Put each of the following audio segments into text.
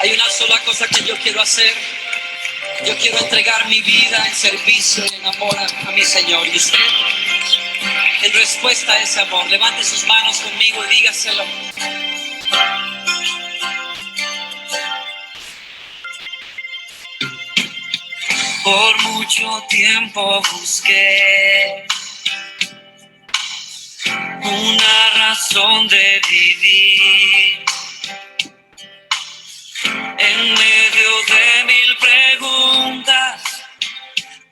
Hay una sola cosa que yo quiero hacer. Yo quiero entregar mi vida en servicio y en amor a mi Señor. Y usted, en respuesta a ese amor, levante sus manos conmigo y dígaselo. Por mucho tiempo busqué una razón de vivir. En medio de mil preguntas,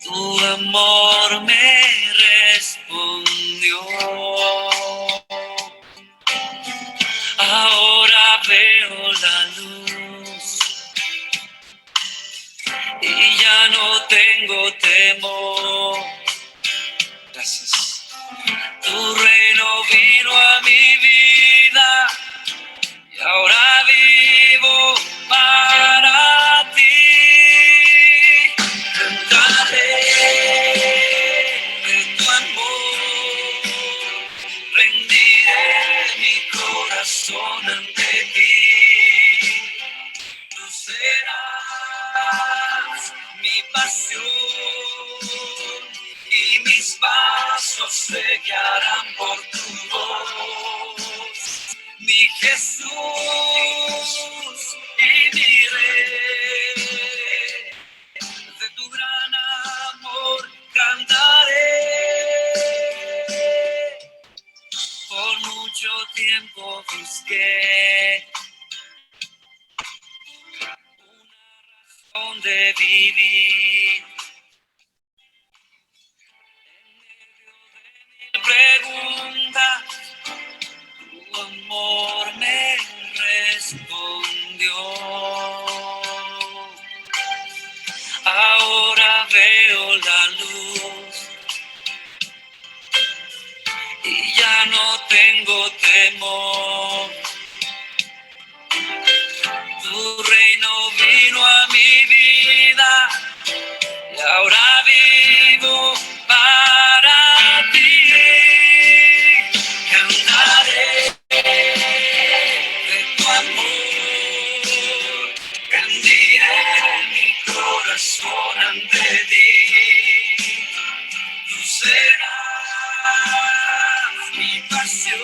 tu amor me respondió. Ahora veo la luz y ya no tengo temor. Gracias. Tu reino vino a mi vida y ahora vivo para ti. Cantaré de tu amor, rendiré mi corazón ante ti. Tú serás mi pasión y mis pasos se guiarán por tu voz, mi Jesús y mi Rey. De tu gran amor cantaré. Por mucho tiempo busqué una razón de vivir. En medio de mil preguntas, tu amor me respondió. Ahora veo la luz y ya no tengo temor. Tu reino vino a mi vida y ahora vivo para ti. Cantaré de tu amor, rendiré mi corazón ante ti. Tú serás mi pasión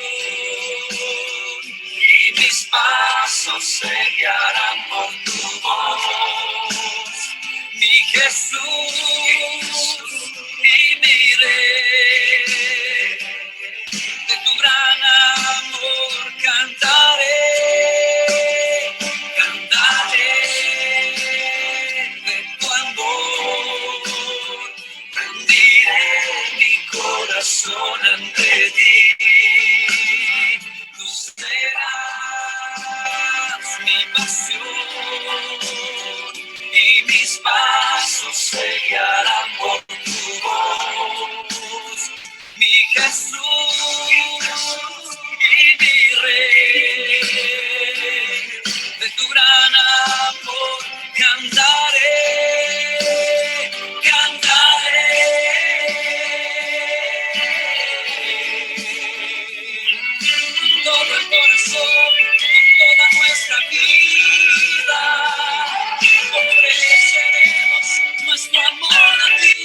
y mis pasos se guiarán por tu voz, mi Jesús y mi Rey. De tu gran amor cantaré, cantaré de tu amor, rendiré mi corazón ante ti. Tú serás mi pasión y mis pasos se guiarán por tu voz, mi Jesús y mi Rey. De tu gran amor cantaré, cantaré. Con todo el corazón, con toda nuestra vida, ofreceremos nuestro amor a ti.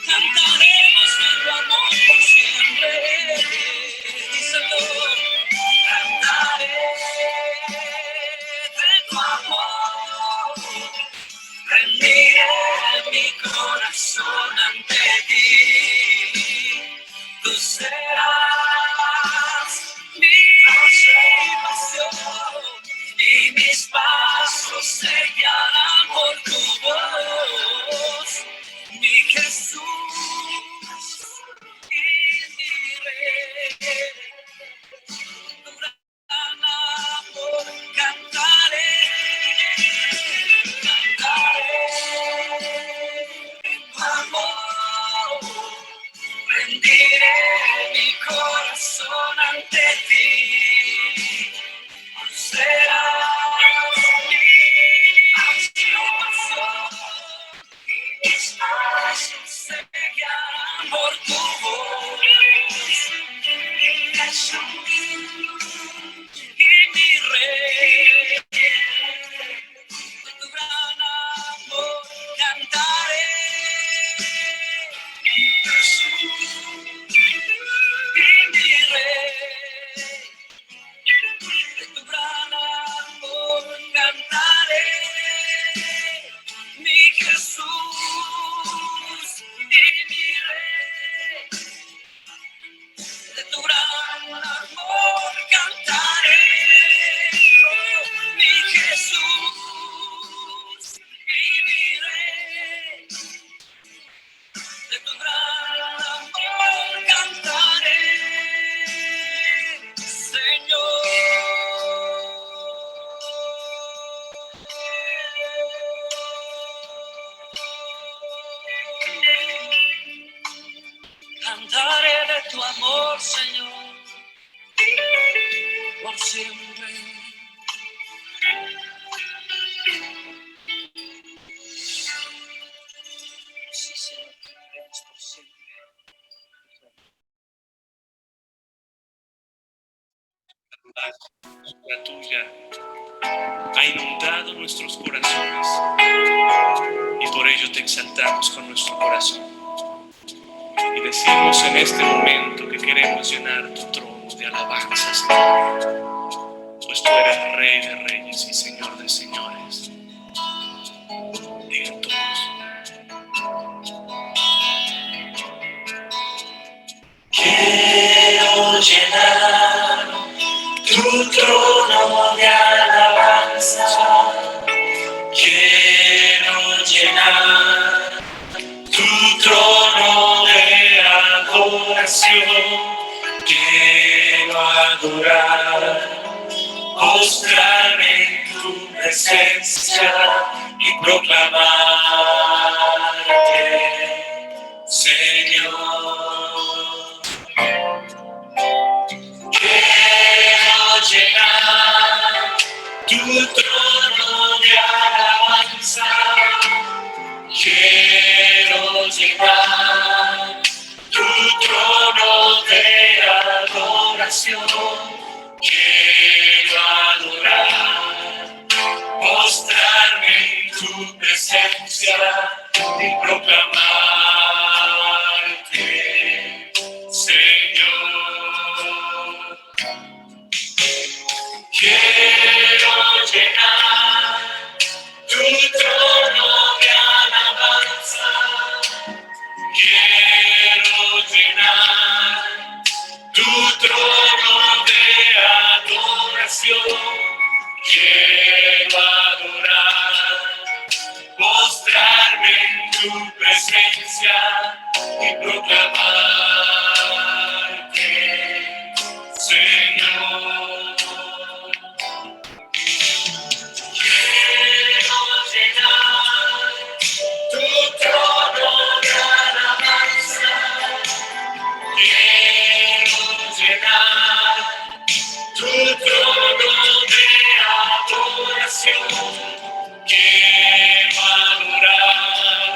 Cantaremos de tu amor por siempre. Díselo. Cantaré de tu amor, rendiré mi corazón ante ti. Tú serás mi pasión y mis pasos se guiarán por tu voz, mi Jesús y mi Rey. Tu gran amor cantaré, cantaré tu amor, rendiré mi corazón ante ti. Serás mi pasión y mis pasos se guiarán por tu voz, mi Jesús y mi Rey. cantaré de tu amor, Señor, por siempre. Sí, Señor, cantaremos por siempre. La tuya ha inundado nuestros corazones y por ello te exaltamos con nuestro corazón. Y decimos en este momento que queremos llenar tu trono de alabanza, Señor, pues tú eres Rey de reyes y Señor de señores. Digan todos. Quiero llenar tu trono de alabanza. Quiero llenar tu trono de adoración. Quiero adorar, postrarme en tu presencia y proclamarte, Señor. Quiero llenar tu trono de alabanza. Quiero llenar tu trono de adoración. Quiero adorar, postrarme en tu presencia y proclamarte, Señor. Quiero llenar tu trono de alabanza. Quiero llenar tu trono de adoración. Quiero adorar, postrarme en tu presencia y proclamarte, Señor. Quiero llenar tu trono de alabanza. Quiero llenar tu trono de adoración. Quiero adorar,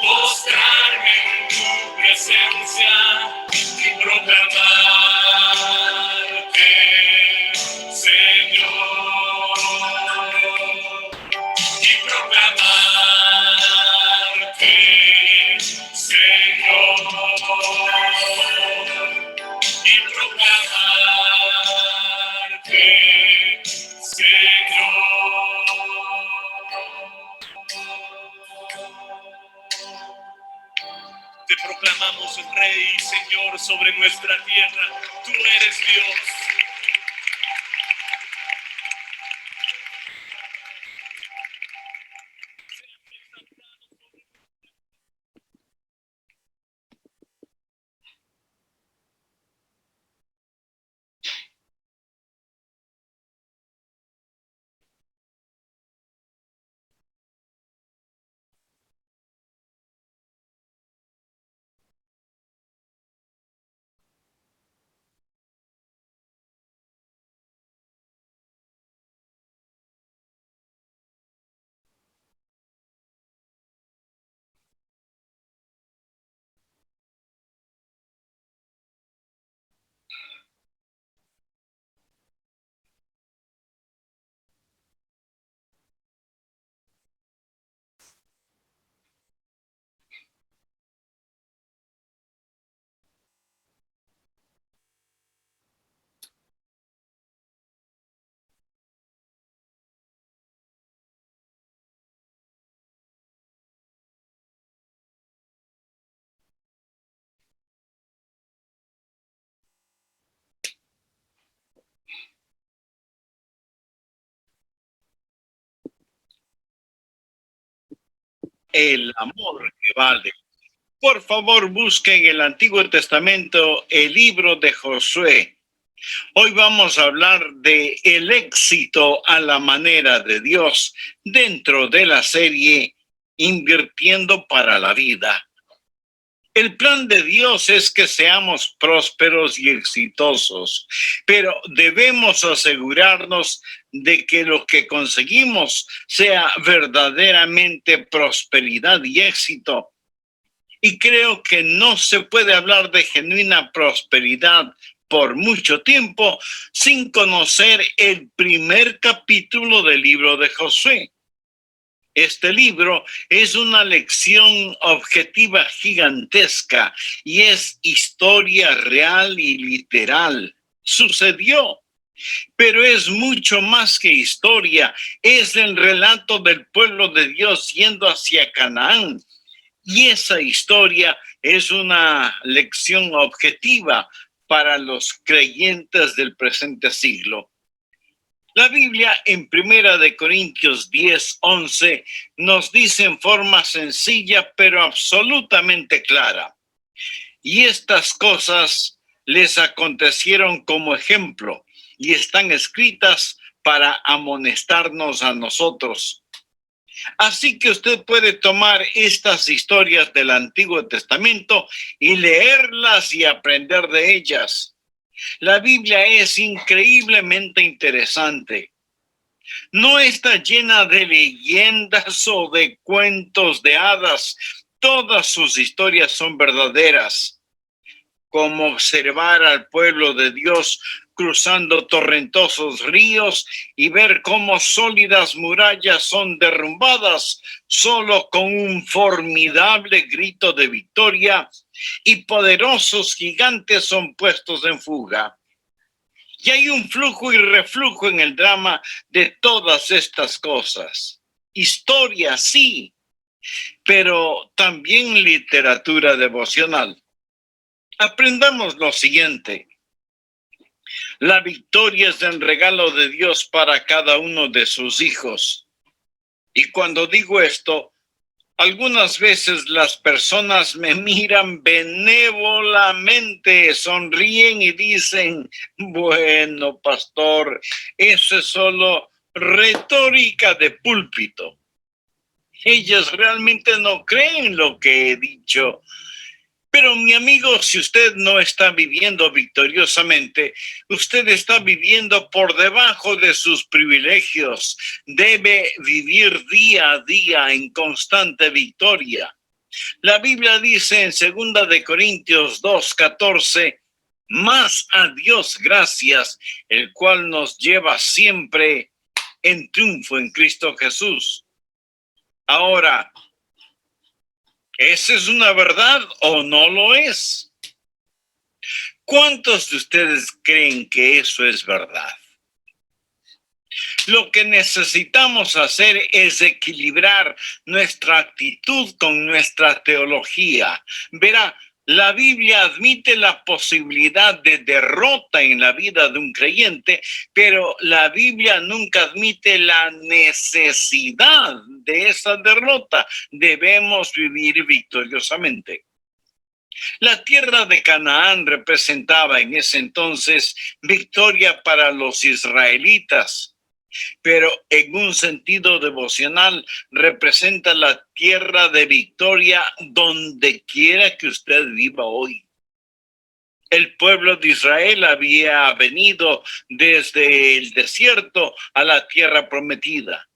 postrarme en tu presencia y proclamarte, Señor. Y proclamarte, Señor. Y proclamarte, Señor. Te proclamamos Rey y Señor sobre nuestra tierra. Tú eres Dios. El amor que vale. Por favor, busquen en el Antiguo Testamento el libro de Josué. Hoy vamos a hablar de el éxito a la manera de Dios dentro de la serie Invirtiendo para la Vida. El plan de Dios es que seamos prósperos y exitosos, pero debemos asegurarnos de que lo que conseguimos sea verdaderamente prosperidad y éxito. Y creo que no se puede hablar de genuina prosperidad por mucho tiempo sin conocer el primer capítulo del libro de Josué. Este libro es una lección objetiva gigantesca y es historia real y literal. Sucedió, pero es mucho más que historia. Es el relato del pueblo de Dios yendo hacia Canaán. Y esa historia es una lección objetiva para los creyentes del presente siglo. La Biblia en 1 Corintios 10:11 nos dice en forma sencilla pero absolutamente clara: y estas cosas les acontecieron como ejemplo y están escritas para amonestarnos a nosotros. Así que usted puede tomar estas historias del Antiguo Testamento y leerlas y aprender de ellas. La Biblia es increíblemente interesante. No está llena de leyendas o de cuentos de hadas. Todas sus historias son verdaderas. Como observar al pueblo de Dios cruzando torrentosos ríos y ver cómo sólidas murallas son derrumbadas solo con un formidable grito de victoria y poderosos gigantes son puestos en fuga. Y hay un flujo y reflujo en el drama de todas estas cosas. Historia, sí, pero también literatura devocional. Aprendamos lo siguiente: la victoria es el regalo de Dios para cada uno de sus hijos. Y cuando digo esto, algunas veces las personas me miran benévolamente, sonríen y dicen: bueno, pastor, eso es solo retórica de púlpito. Ellos realmente no creen lo que he dicho. Pero mi amigo, si usted no está viviendo victoriosamente, usted está viviendo por debajo de sus privilegios. Debe vivir día a día en constante victoria. La Biblia dice en 2 Corintios 2:14, más a Dios gracias, el cual nos lleva siempre en triunfo en Cristo Jesús. Ahora, ¿esa es una verdad o no lo es? ¿Cuántos de ustedes creen que eso es verdad? Lo que necesitamos hacer es equilibrar nuestra actitud con nuestra teología. Verá, la Biblia admite la posibilidad de derrota en la vida de un creyente, pero la Biblia nunca admite la necesidad de esa derrota. Debemos vivir victoriosamente. La tierra de Canaán representaba en ese entonces victoria para los israelitas, pero en un sentido devocional representa la tierra de victoria donde quiera que usted viva hoy. El pueblo de Israel había venido desde el desierto a la tierra prometida.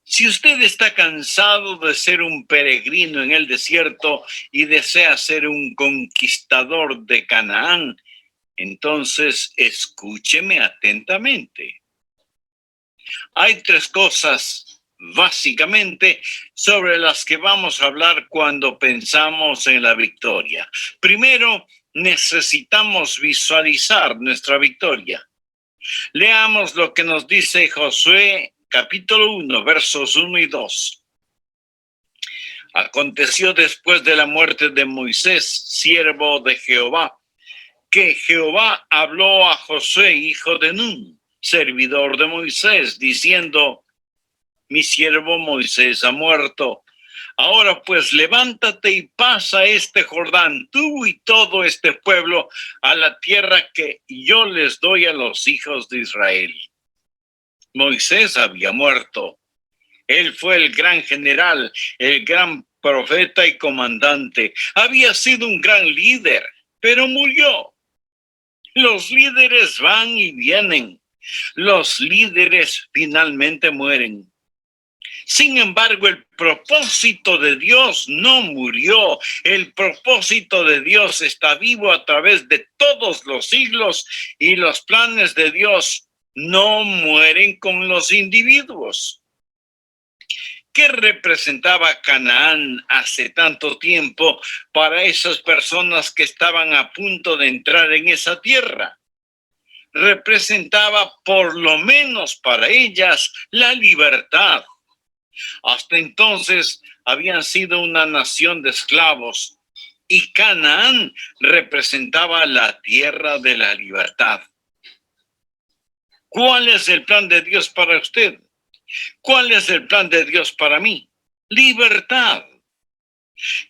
Si usted está cansado de ser un peregrino en el desierto y desea ser un conquistador de Canaán, entonces escúcheme atentamente. Hay tres cosas, básicamente, sobre las que vamos a hablar cuando pensamos en la victoria. Primero, necesitamos visualizar nuestra victoria. Leamos lo que nos dice Josué, capítulo 1, versos 1 y 2. Aconteció después de la muerte de Moisés, siervo de Jehová, que Jehová habló a Josué, hijo de Nun, servidor de Moisés, diciendo: mi siervo Moisés ha muerto. Ahora pues levántate y pasa este Jordán, tú y todo este pueblo, a la tierra que yo les doy a los hijos de Israel. Moisés había muerto. Él fue el gran general, el gran profeta y comandante. Había sido un gran líder, pero murió. Los líderes van y vienen. Los líderes finalmente mueren. Sin embargo, el propósito de Dios no murió. El propósito de Dios está vivo a través de todos los siglos y los planes de Dios no mueren con los individuos. ¿Qué representaba Canaán hace tanto tiempo para esas personas que estaban a punto de entrar en esa tierra? Representaba por lo menos para ellas la libertad. Hasta entonces habían sido una nación de esclavos y Canaán representaba la tierra de la libertad. ¿Cuál es el plan de Dios para usted? ¿Cuál es el plan de Dios para mí? Libertad.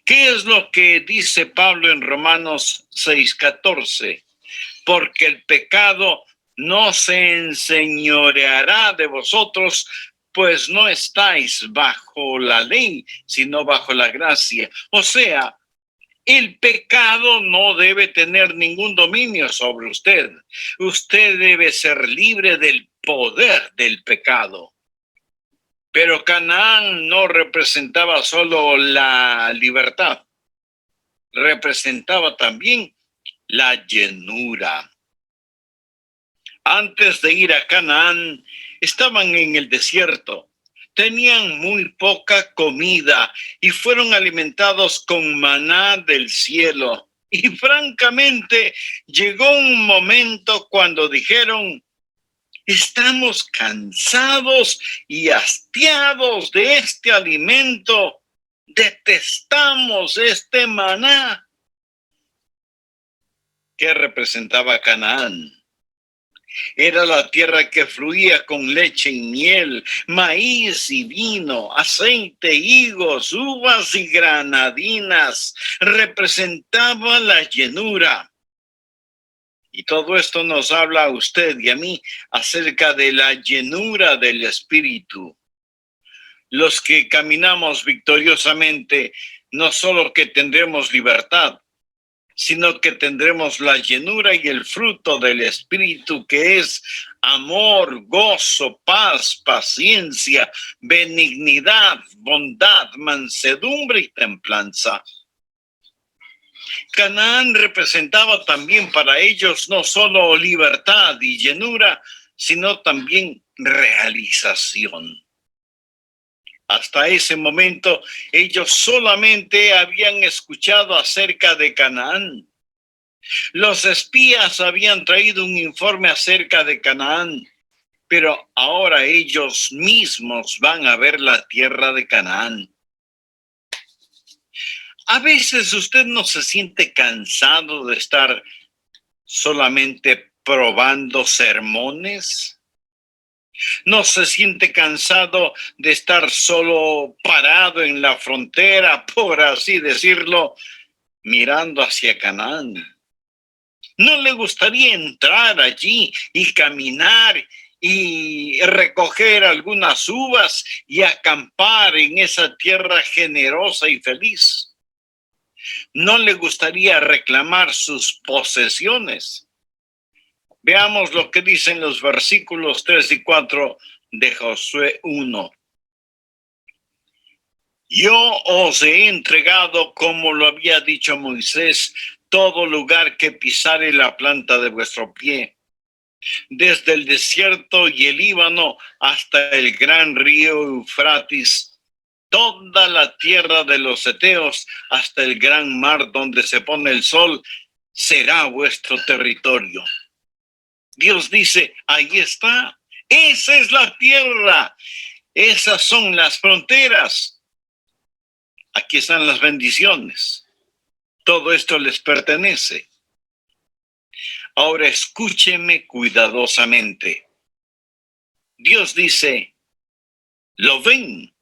¿Qué es lo que dice Pablo en Romanos 6:14? Porque el pecado no se enseñoreará de vosotros, pues no estáis bajo la ley, sino bajo la gracia. O sea, el pecado no debe tener ningún dominio sobre usted. Usted debe ser libre del poder del pecado. Pero Canaán no representaba solo la libertad, representaba también la llenura. Antes de ir a Canaán, estaban en el desierto, tenían muy poca comida y fueron alimentados con maná del cielo. Y francamente, llegó un momento cuando dijeron: estamos cansados y hastiados de este alimento. Detestamos este maná. ¿Qué representaba Canaán? Era la tierra que fluía con leche y miel, maíz y vino, aceite, higos, uvas y granadinas. Representaba la llenura. Y todo esto nos habla a usted y a mí acerca de la llenura del Espíritu. Los que caminamos victoriosamente, no solo que tendremos libertad, sino que tendremos la llenura y el fruto del Espíritu, que es amor, gozo, paz, paciencia, benignidad, bondad, mansedumbre y templanza. Canaán representaba también para ellos no solo libertad y llenura, sino también realización. Hasta ese momento, ellos solamente habían escuchado acerca de Canaán. Los espías habían traído un informe acerca de Canaán, pero ahora ellos mismos van a ver la tierra de Canaán. A veces usted no se siente cansado de estar solamente probando sermones. No se siente cansado de estar solo parado en la frontera, por así decirlo, mirando hacia Canaán. ¿No le gustaría entrar allí y caminar y recoger algunas uvas y acampar en esa tierra generosa y feliz? ¿No le gustaría reclamar sus posesiones? Veamos lo que dicen los versículos 3 y 4 de Josué 1. Yo os he entregado, como lo había dicho Moisés, todo lugar que pisare la planta de vuestro pie, desde el desierto y el Líbano hasta el gran río Eufrates, toda la tierra de los heteos hasta el gran mar donde se pone el sol, será vuestro territorio. Dios dice, ahí está, esa es la tierra, esas son las fronteras. Aquí están las bendiciones. Todo esto les pertenece. Ahora escúcheme cuidadosamente. Dios dice, ¿lo ven?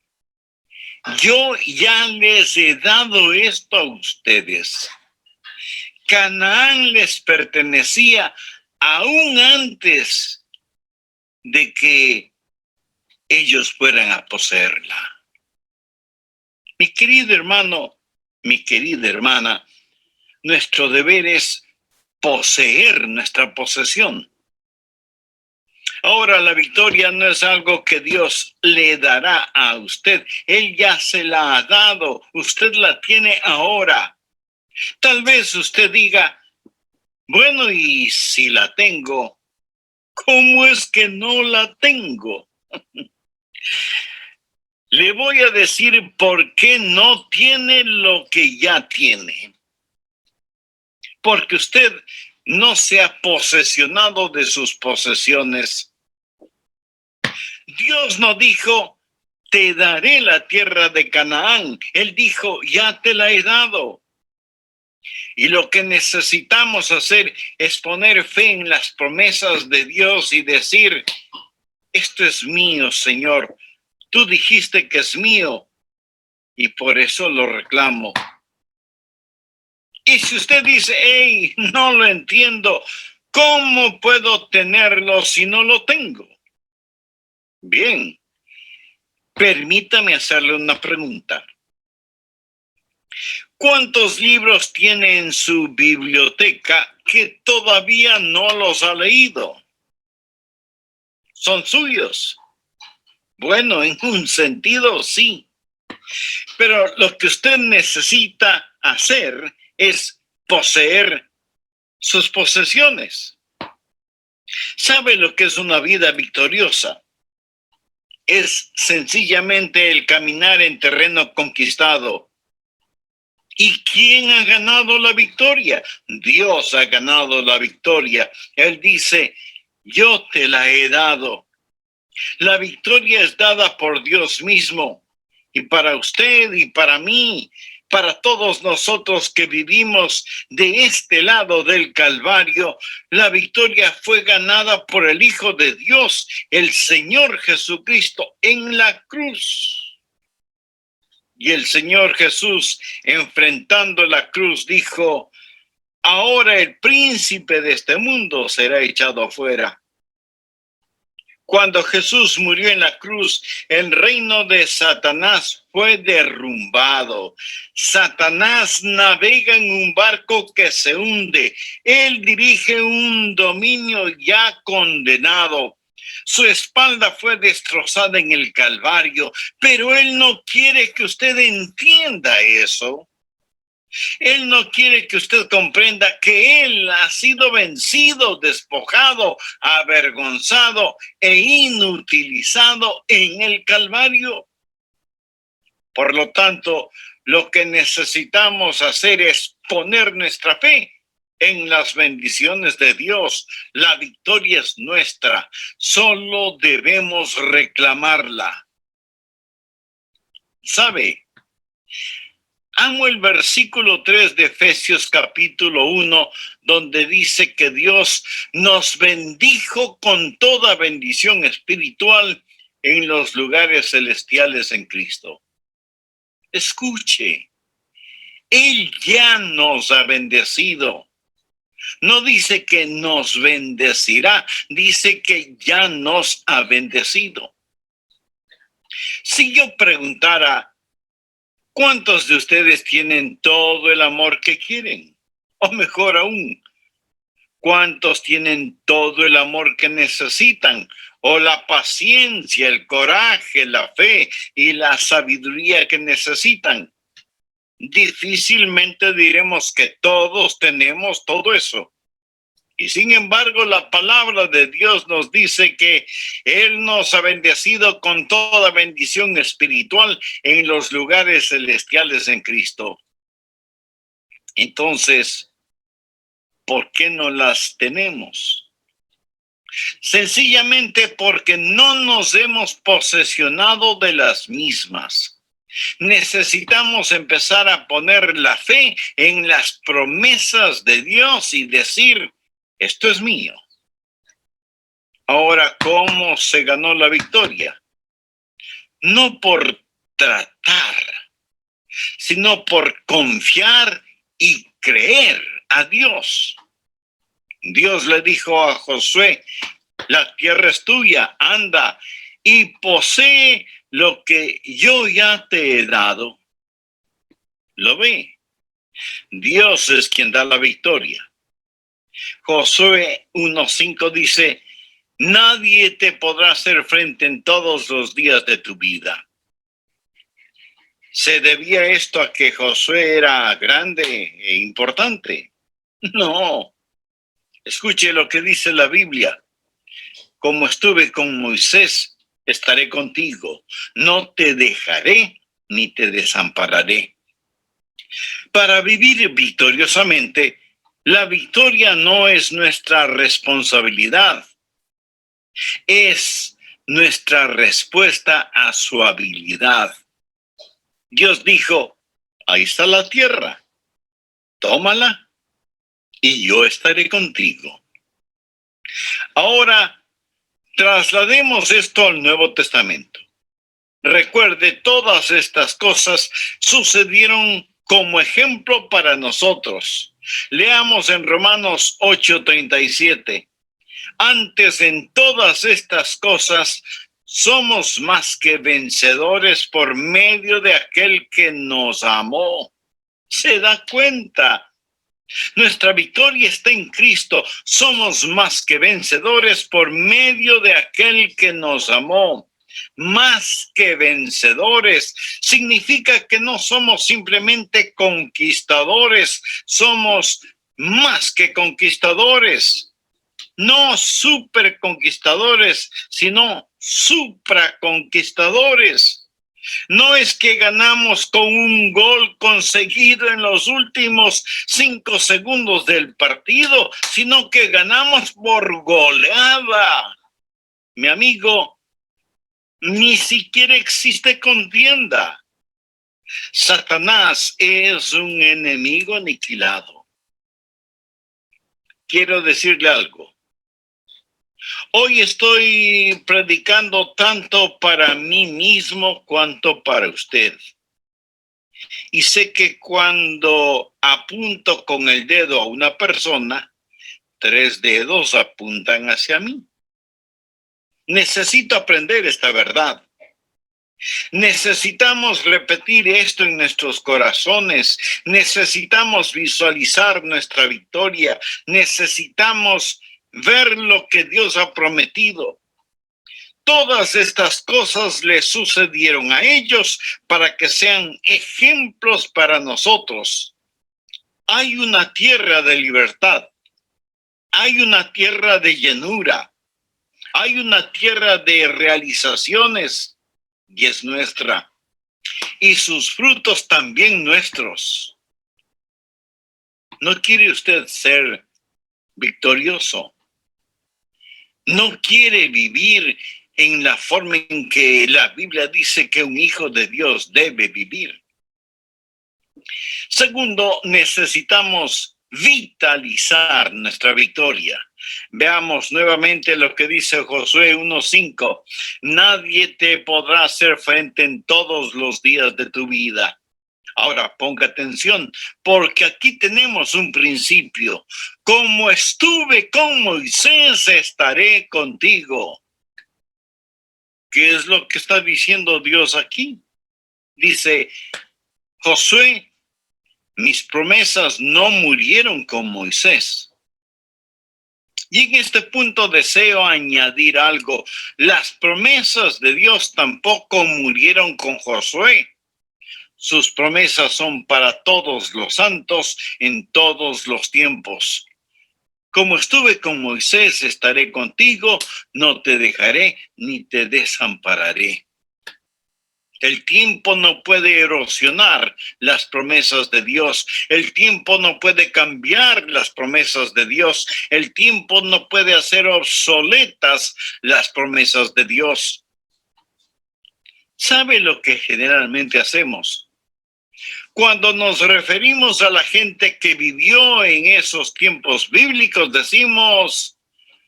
Yo ya les he dado esto a ustedes. Canaán les pertenecía aún antes de que ellos fueran a poseerla. Mi querido hermano, mi querida hermana, nuestro deber es poseer nuestra posesión. Ahora, la victoria no es algo que Dios le dará a usted. Él ya se la ha dado. Usted la tiene ahora. Tal vez usted diga, bueno, y si la tengo, ¿cómo es que no la tengo? Le voy a decir por qué no tiene lo que ya tiene. Porque usted no se ha posesionado de sus posesiones. Dios no dijo, te daré la tierra de Canaán. Él dijo, ya te la he dado. Y lo que necesitamos hacer es poner fe en las promesas de Dios y decir, esto es mío, Señor. Tú dijiste que es mío y por eso lo reclamo. Y si usted dice, hey, no lo entiendo, ¿cómo puedo tenerlo si no lo tengo? Bien, permítame hacerle una pregunta. ¿Cuántos libros tiene en su biblioteca que todavía no los ha leído? ¿Son suyos? Bueno, en un sentido sí. Pero lo que usted necesita hacer es poseer sus posesiones. ¿Sabe lo que es una vida victoriosa? Es sencillamente el caminar en terreno conquistado. ¿Y quién ha ganado la victoria? Dios ha ganado la victoria. Él dice, yo te la he dado. La victoria es dada por Dios mismo. Y para usted y para mí, para todos nosotros que vivimos de este lado del Calvario, la victoria fue ganada por el Hijo de Dios, el Señor Jesucristo, en la cruz. Y el Señor Jesús, enfrentando la cruz, dijo, ahora el príncipe de este mundo será echado afuera. Cuando Jesús murió en la cruz, el reino de Satanás fue derrumbado. Satanás navega en un barco que se hunde. Él dirige un dominio ya condenado. Su espalda fue destrozada en el Calvario, pero Él no quiere que usted entienda eso. Él no quiere que usted comprenda que Él ha sido vencido, despojado, avergonzado e inutilizado en el Calvario. Por lo tanto, lo que necesitamos hacer es poner nuestra fe en las bendiciones de Dios. La victoria es nuestra. Solo debemos reclamarla. ¿Sabe? Amo el versículo 3 de Efesios capítulo 1, donde dice que Dios nos bendijo con toda bendición espiritual en los lugares celestiales en Cristo. Escuche, Él ya nos ha bendecido. No dice que nos bendecirá, dice que ya nos ha bendecido. Si yo preguntara, ¿cuántos de ustedes tienen todo el amor que quieren? O mejor aún, ¿cuántos tienen todo el amor que necesitan? O la paciencia, el coraje, la fe y la sabiduría que necesitan. Difícilmente diremos que todos tenemos todo eso. Y sin embargo, la palabra de Dios nos dice que Él nos ha bendecido con toda bendición espiritual en los lugares celestiales en Cristo. Entonces, ¿por qué no las tenemos? Sencillamente porque no nos hemos posesionado de las mismas. Necesitamos empezar a poner la fe en las promesas de Dios y decir, esto es mío. Ahora, ¿cómo se ganó la victoria? No por tratar, sino por confiar y creer a Dios. Dios le dijo a Josué, la tierra es tuya, anda y posee lo que yo ya te he dado. lo ve. Dios es quien da la victoria. Josué 1:5 dice, nadie te podrá hacer frente en todos los días de tu vida. ¿Se debía esto a que Josué era grande e importante? No. Escuche lo que dice la Biblia. Como estuve con Moisés, estaré contigo. No te dejaré ni te desampararé. Para vivir victoriosamente, la victoria no es nuestra responsabilidad, es nuestra respuesta a su habilidad. Dios dijo, ahí está la tierra, tómala y yo estaré contigo. Ahora, traslademos esto al Nuevo Testamento. Recuerde, todas estas cosas sucedieron como ejemplo para nosotros. Leamos en Romanos 8:37. Antes en todas estas cosas somos más que vencedores por medio de aquel que nos amó. ¿Se da cuenta? Nuestra victoria está en Cristo. Somos más que vencedores por medio de aquel que nos amó. Más que vencedores significa que no somos simplemente conquistadores, somos más que conquistadores. No superconquistadores, sino supraconquistadores. No es que ganamos con un gol conseguido en los últimos 5 segundos del partido, sino que ganamos por goleada. Mi amigo, ni siquiera existe contienda. Satanás es un enemigo aniquilado. Quiero decirle algo. Hoy estoy predicando tanto para mí mismo cuanto para usted. Y sé que cuando apunto con el dedo a una persona, 3 dedos apuntan hacia mí. Necesito aprender esta verdad. Necesitamos repetir esto en nuestros corazones. Necesitamos visualizar nuestra victoria. Necesitamos ver lo que Dios ha prometido. Todas estas cosas le sucedieron a ellos para que sean ejemplos para nosotros. Hay una tierra de libertad. Hay una tierra de llenura. Hay una tierra de realizaciones y es nuestra. Y sus frutos también nuestros. ¿No quiere usted ser victorioso? ¿No quiere vivir en la forma en que la Biblia dice que un hijo de Dios debe vivir? Segundo, necesitamos vitalizar nuestra victoria. Veamos nuevamente lo que dice Josué 1:5. Nadie te podrá hacer frente en todos los días de tu vida. Ahora ponga atención, porque aquí tenemos un principio. Como estuve con Moisés, estaré contigo. ¿Qué es lo que está diciendo Dios aquí? Dice, Josué, mis promesas no murieron con Moisés. Y en este punto deseo añadir algo. Las promesas de Dios tampoco murieron con Josué. Sus promesas son para todos los santos en todos los tiempos. Como estuve con Moisés, estaré contigo, no te dejaré ni te desampararé. El tiempo no puede erosionar las promesas de Dios. El tiempo no puede cambiar las promesas de Dios. El tiempo no puede hacer obsoletas las promesas de Dios. ¿Sabe lo que generalmente hacemos? Cuando nos referimos a la gente que vivió en esos tiempos bíblicos, decimos,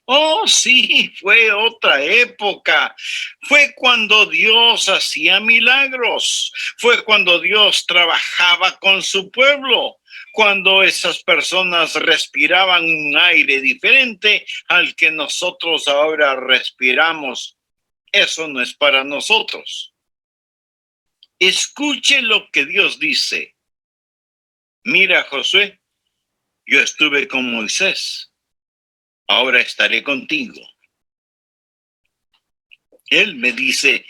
oh, sí, fue otra época. Fue cuando Dios hacía milagros. Fue cuando Dios trabajaba con su pueblo. Cuando esas personas respiraban un aire diferente al que nosotros ahora respiramos. Eso no es para nosotros. Escuche lo que Dios dice. Mira, Josué, yo estuve con Moisés, ahora estaré contigo. Él me dice,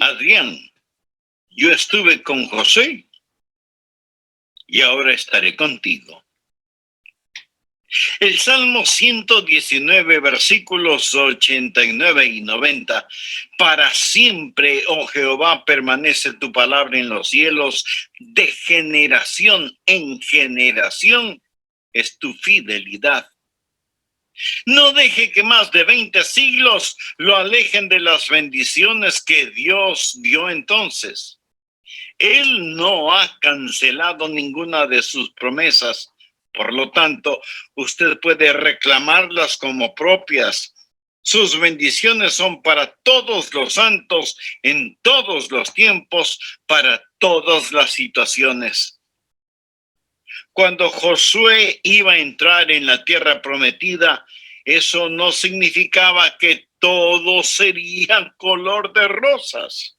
Adrián, yo estuve con José y ahora estaré contigo. El Salmo 119, versículos 89 y 90. Para siempre, oh Jehová, permanece tu palabra en los cielos, de generación en generación es tu fidelidad. No deje que más de 20 siglos lo alejen de las bendiciones que Dios dio entonces. Él no ha cancelado ninguna de sus promesas. Por lo tanto, usted puede reclamarlas como propias. Sus bendiciones son para todos los santos, en todos los tiempos, para todas las situaciones. Cuando Josué iba a entrar en la tierra prometida, eso no significaba que todo sería color de rosas.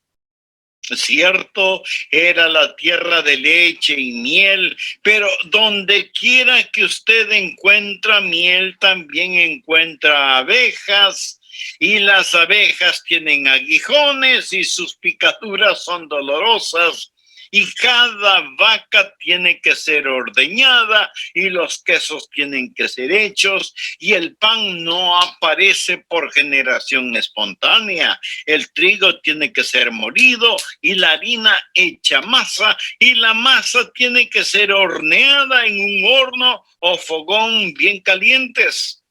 Cierto, era la tierra de leche y miel, pero donde quiera que usted encuentra miel, también encuentra abejas, y las abejas tienen aguijones y sus picaduras son dolorosas. Y cada vaca tiene que ser ordeñada y los quesos tienen que ser hechos y el pan no aparece por generación espontánea. El trigo tiene que ser molido y la harina hecha masa y la masa tiene que ser horneada en un horno o fogón bien calientes.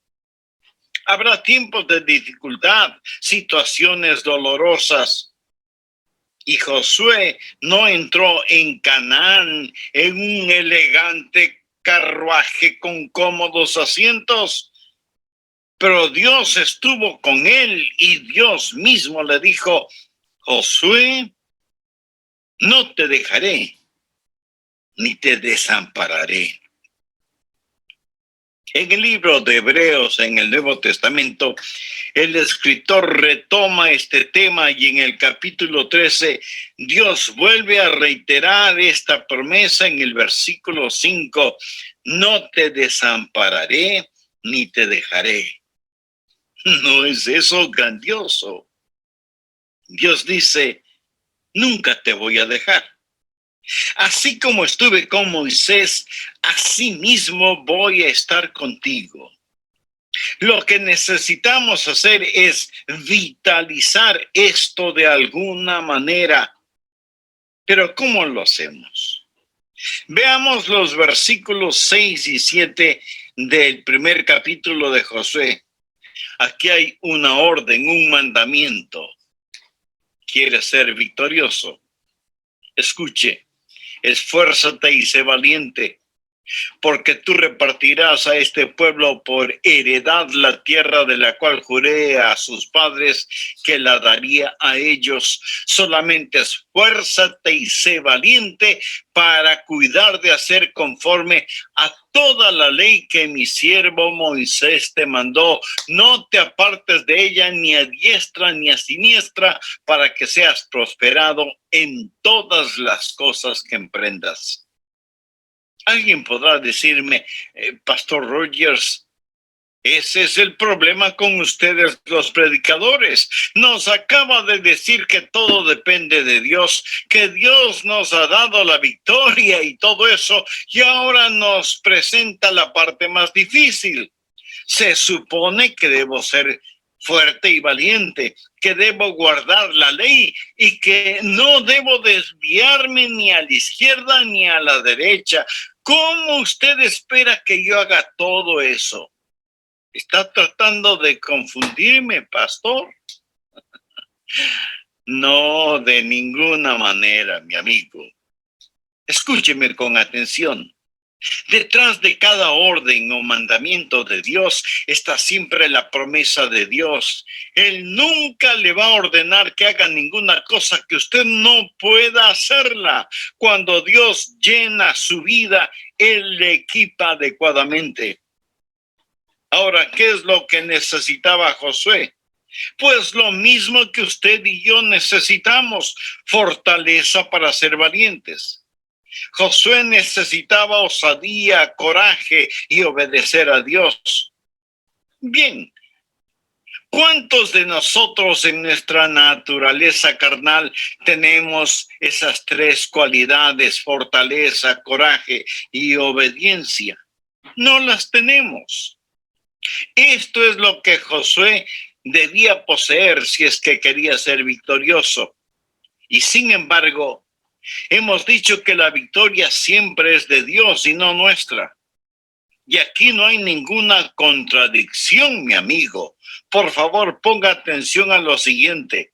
Habrá tiempos de dificultad, situaciones dolorosas. Y Josué no entró en Canaán en un elegante carruaje con cómodos asientos, pero Dios estuvo con él y Dios mismo le dijo, Josué, no te dejaré ni te desampararé. En el libro de Hebreos, en el Nuevo Testamento, el escritor retoma este tema y en el capítulo 13, Dios vuelve a reiterar esta promesa en el versículo 5, no te desampararé ni te dejaré. ¿No es eso grandioso? Dios dice, nunca te voy a dejar. Así como estuve con Moisés, así mismo voy a estar contigo. Lo que necesitamos hacer es vitalizar esto de alguna manera. Pero ¿cómo lo hacemos? Veamos los versículos 6 y 7 del primer capítulo de Josué. Aquí hay una orden, un mandamiento. ¿Quieres ser victorioso? Escuche. Esfuérzate y sé valiente, porque tú repartirás a este pueblo por heredad la tierra de la cual juré a sus padres que la daría a ellos. Solamente esfuérzate y sé valiente para cuidar de hacer conforme a toda la ley que mi siervo Moisés te mandó. No te apartes de ella ni a diestra ni a siniestra, para que seas prosperado en todas las cosas que emprendas. Alguien podrá decirme, Pastor Rogers, ese es el problema con ustedes los predicadores. Nos acaba de decir que todo depende de Dios, que Dios nos ha dado la victoria y todo eso, y ahora nos presenta la parte más difícil. Se supone que debo ser fuerte y valiente, que debo guardar la ley y que no debo desviarme ni a la izquierda ni a la derecha. ¿Cómo usted espera que yo haga todo eso? ¿Está tratando de confundirme, pastor? No, de ninguna manera, mi amigo. Escúcheme con atención. Detrás de cada orden o mandamiento de Dios está siempre la promesa de Dios. Él nunca le va a ordenar que haga ninguna cosa que usted no pueda hacerla. Cuando Dios llena su vida, Él le equipa adecuadamente. Ahora, ¿qué es lo que necesitaba Josué? Pues lo mismo que usted y yo necesitamos, fortaleza para ser valientes. Josué necesitaba osadía, coraje y obedecer a Dios. Bien, ¿cuántos de nosotros en nuestra naturaleza carnal tenemos esas tres cualidades: fortaleza, coraje y obediencia? No las tenemos. Esto es lo que Josué debía poseer si es que quería ser victorioso. Y sin embargo, hemos dicho que la victoria siempre es de Dios y no nuestra. Y aquí no hay ninguna contradicción, mi amigo. Por favor, ponga atención a lo siguiente.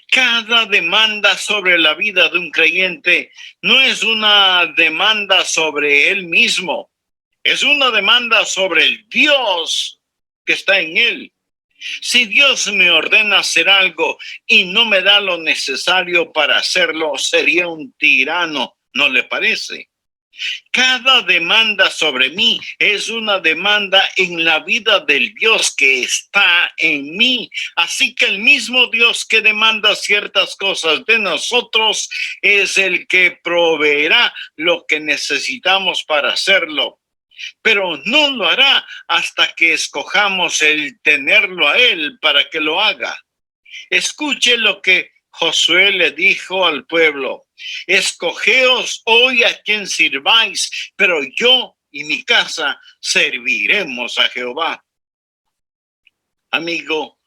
Cada demanda sobre la vida de un creyente no es una demanda sobre él mismo, es una demanda sobre el Dios que está en él. Si Dios me ordena hacer algo y no me da lo necesario para hacerlo, sería un tirano, ¿no le parece? Cada demanda sobre mí es una demanda en la vida del Dios que está en mí. Así que el mismo Dios que demanda ciertas cosas de nosotros es el que proveerá lo que necesitamos para hacerlo. Pero no lo hará hasta que escojamos el tenerlo a Él para que lo haga. Escuche lo que Josué le dijo al pueblo: escogeos hoy a quien sirváis, pero yo y mi casa serviremos a Jehová. Amigo,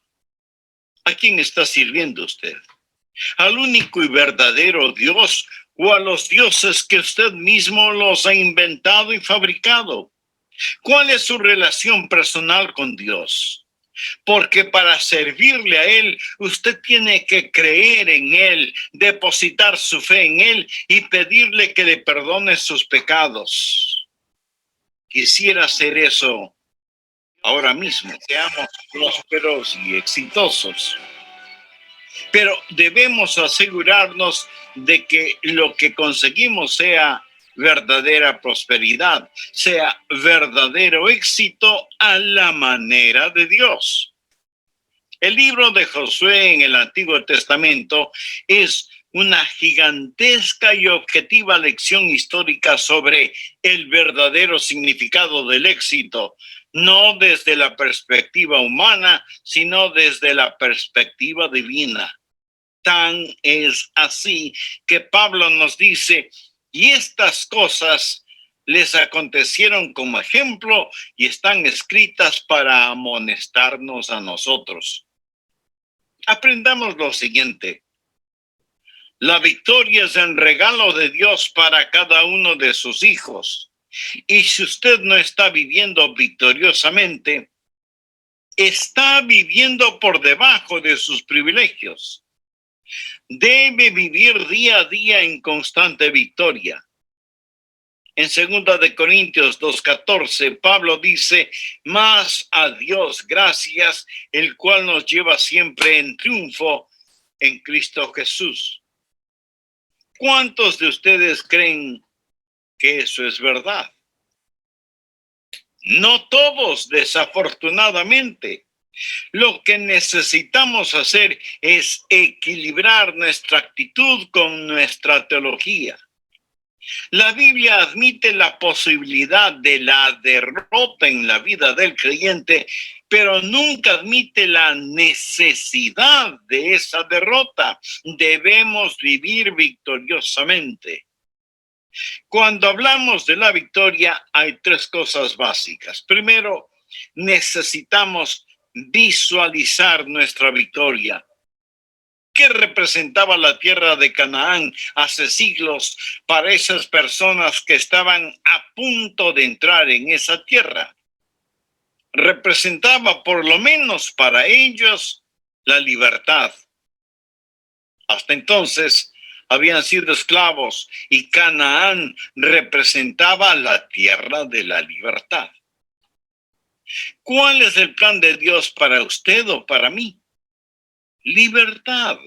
¿a quién está sirviendo usted? ¿Al único y verdadero Dios o a los dioses que usted mismo los ha inventado y fabricado? ¿Cuál es su relación personal con Dios? Porque para servirle a Él, usted tiene que creer en Él, depositar su fe en Él y pedirle que le perdone sus pecados. Quisiera hacer eso ahora mismo. Seamos prósperos y exitosos. Pero debemos asegurarnos de que lo que conseguimos sea verdadera prosperidad, sea verdadero éxito a la manera de Dios. El libro de Josué en el Antiguo Testamento es una gigantesca y objetiva lección histórica sobre el verdadero significado del éxito, no desde la perspectiva humana, sino desde la perspectiva divina. Tan es así que Pablo nos dice: y estas cosas les acontecieron como ejemplo y están escritas para amonestarnos a nosotros. Aprendamos lo siguiente: la victoria es el regalo de Dios para cada uno de sus hijos. Y si usted no está viviendo victoriosamente, está viviendo por debajo de sus privilegios. Debe vivir día a día en constante victoria. En 2 de Corintios 2:14, Pablo dice: mas a Dios gracias, el cual nos lleva siempre en triunfo en Cristo Jesús. ¿Cuántos de ustedes creen que eso es verdad? No todos, desafortunadamente. Lo que necesitamos hacer es equilibrar nuestra actitud con nuestra teología. La Biblia admite la posibilidad de la derrota en la vida del creyente, pero nunca admite la necesidad de esa derrota. Debemos vivir victoriosamente. Cuando hablamos de la victoria, hay tres cosas básicas. Primero, necesitamos visualizar nuestra victoria. ¿Qué representaba la tierra de Canaán hace siglos para esas personas que estaban a punto de entrar en esa tierra? Representaba, por lo menos para ellos, la libertad. Hasta entonces habían sido esclavos y Canaán representaba la tierra de la libertad. ¿Cuál es el plan de Dios para usted o para mí? Libertad.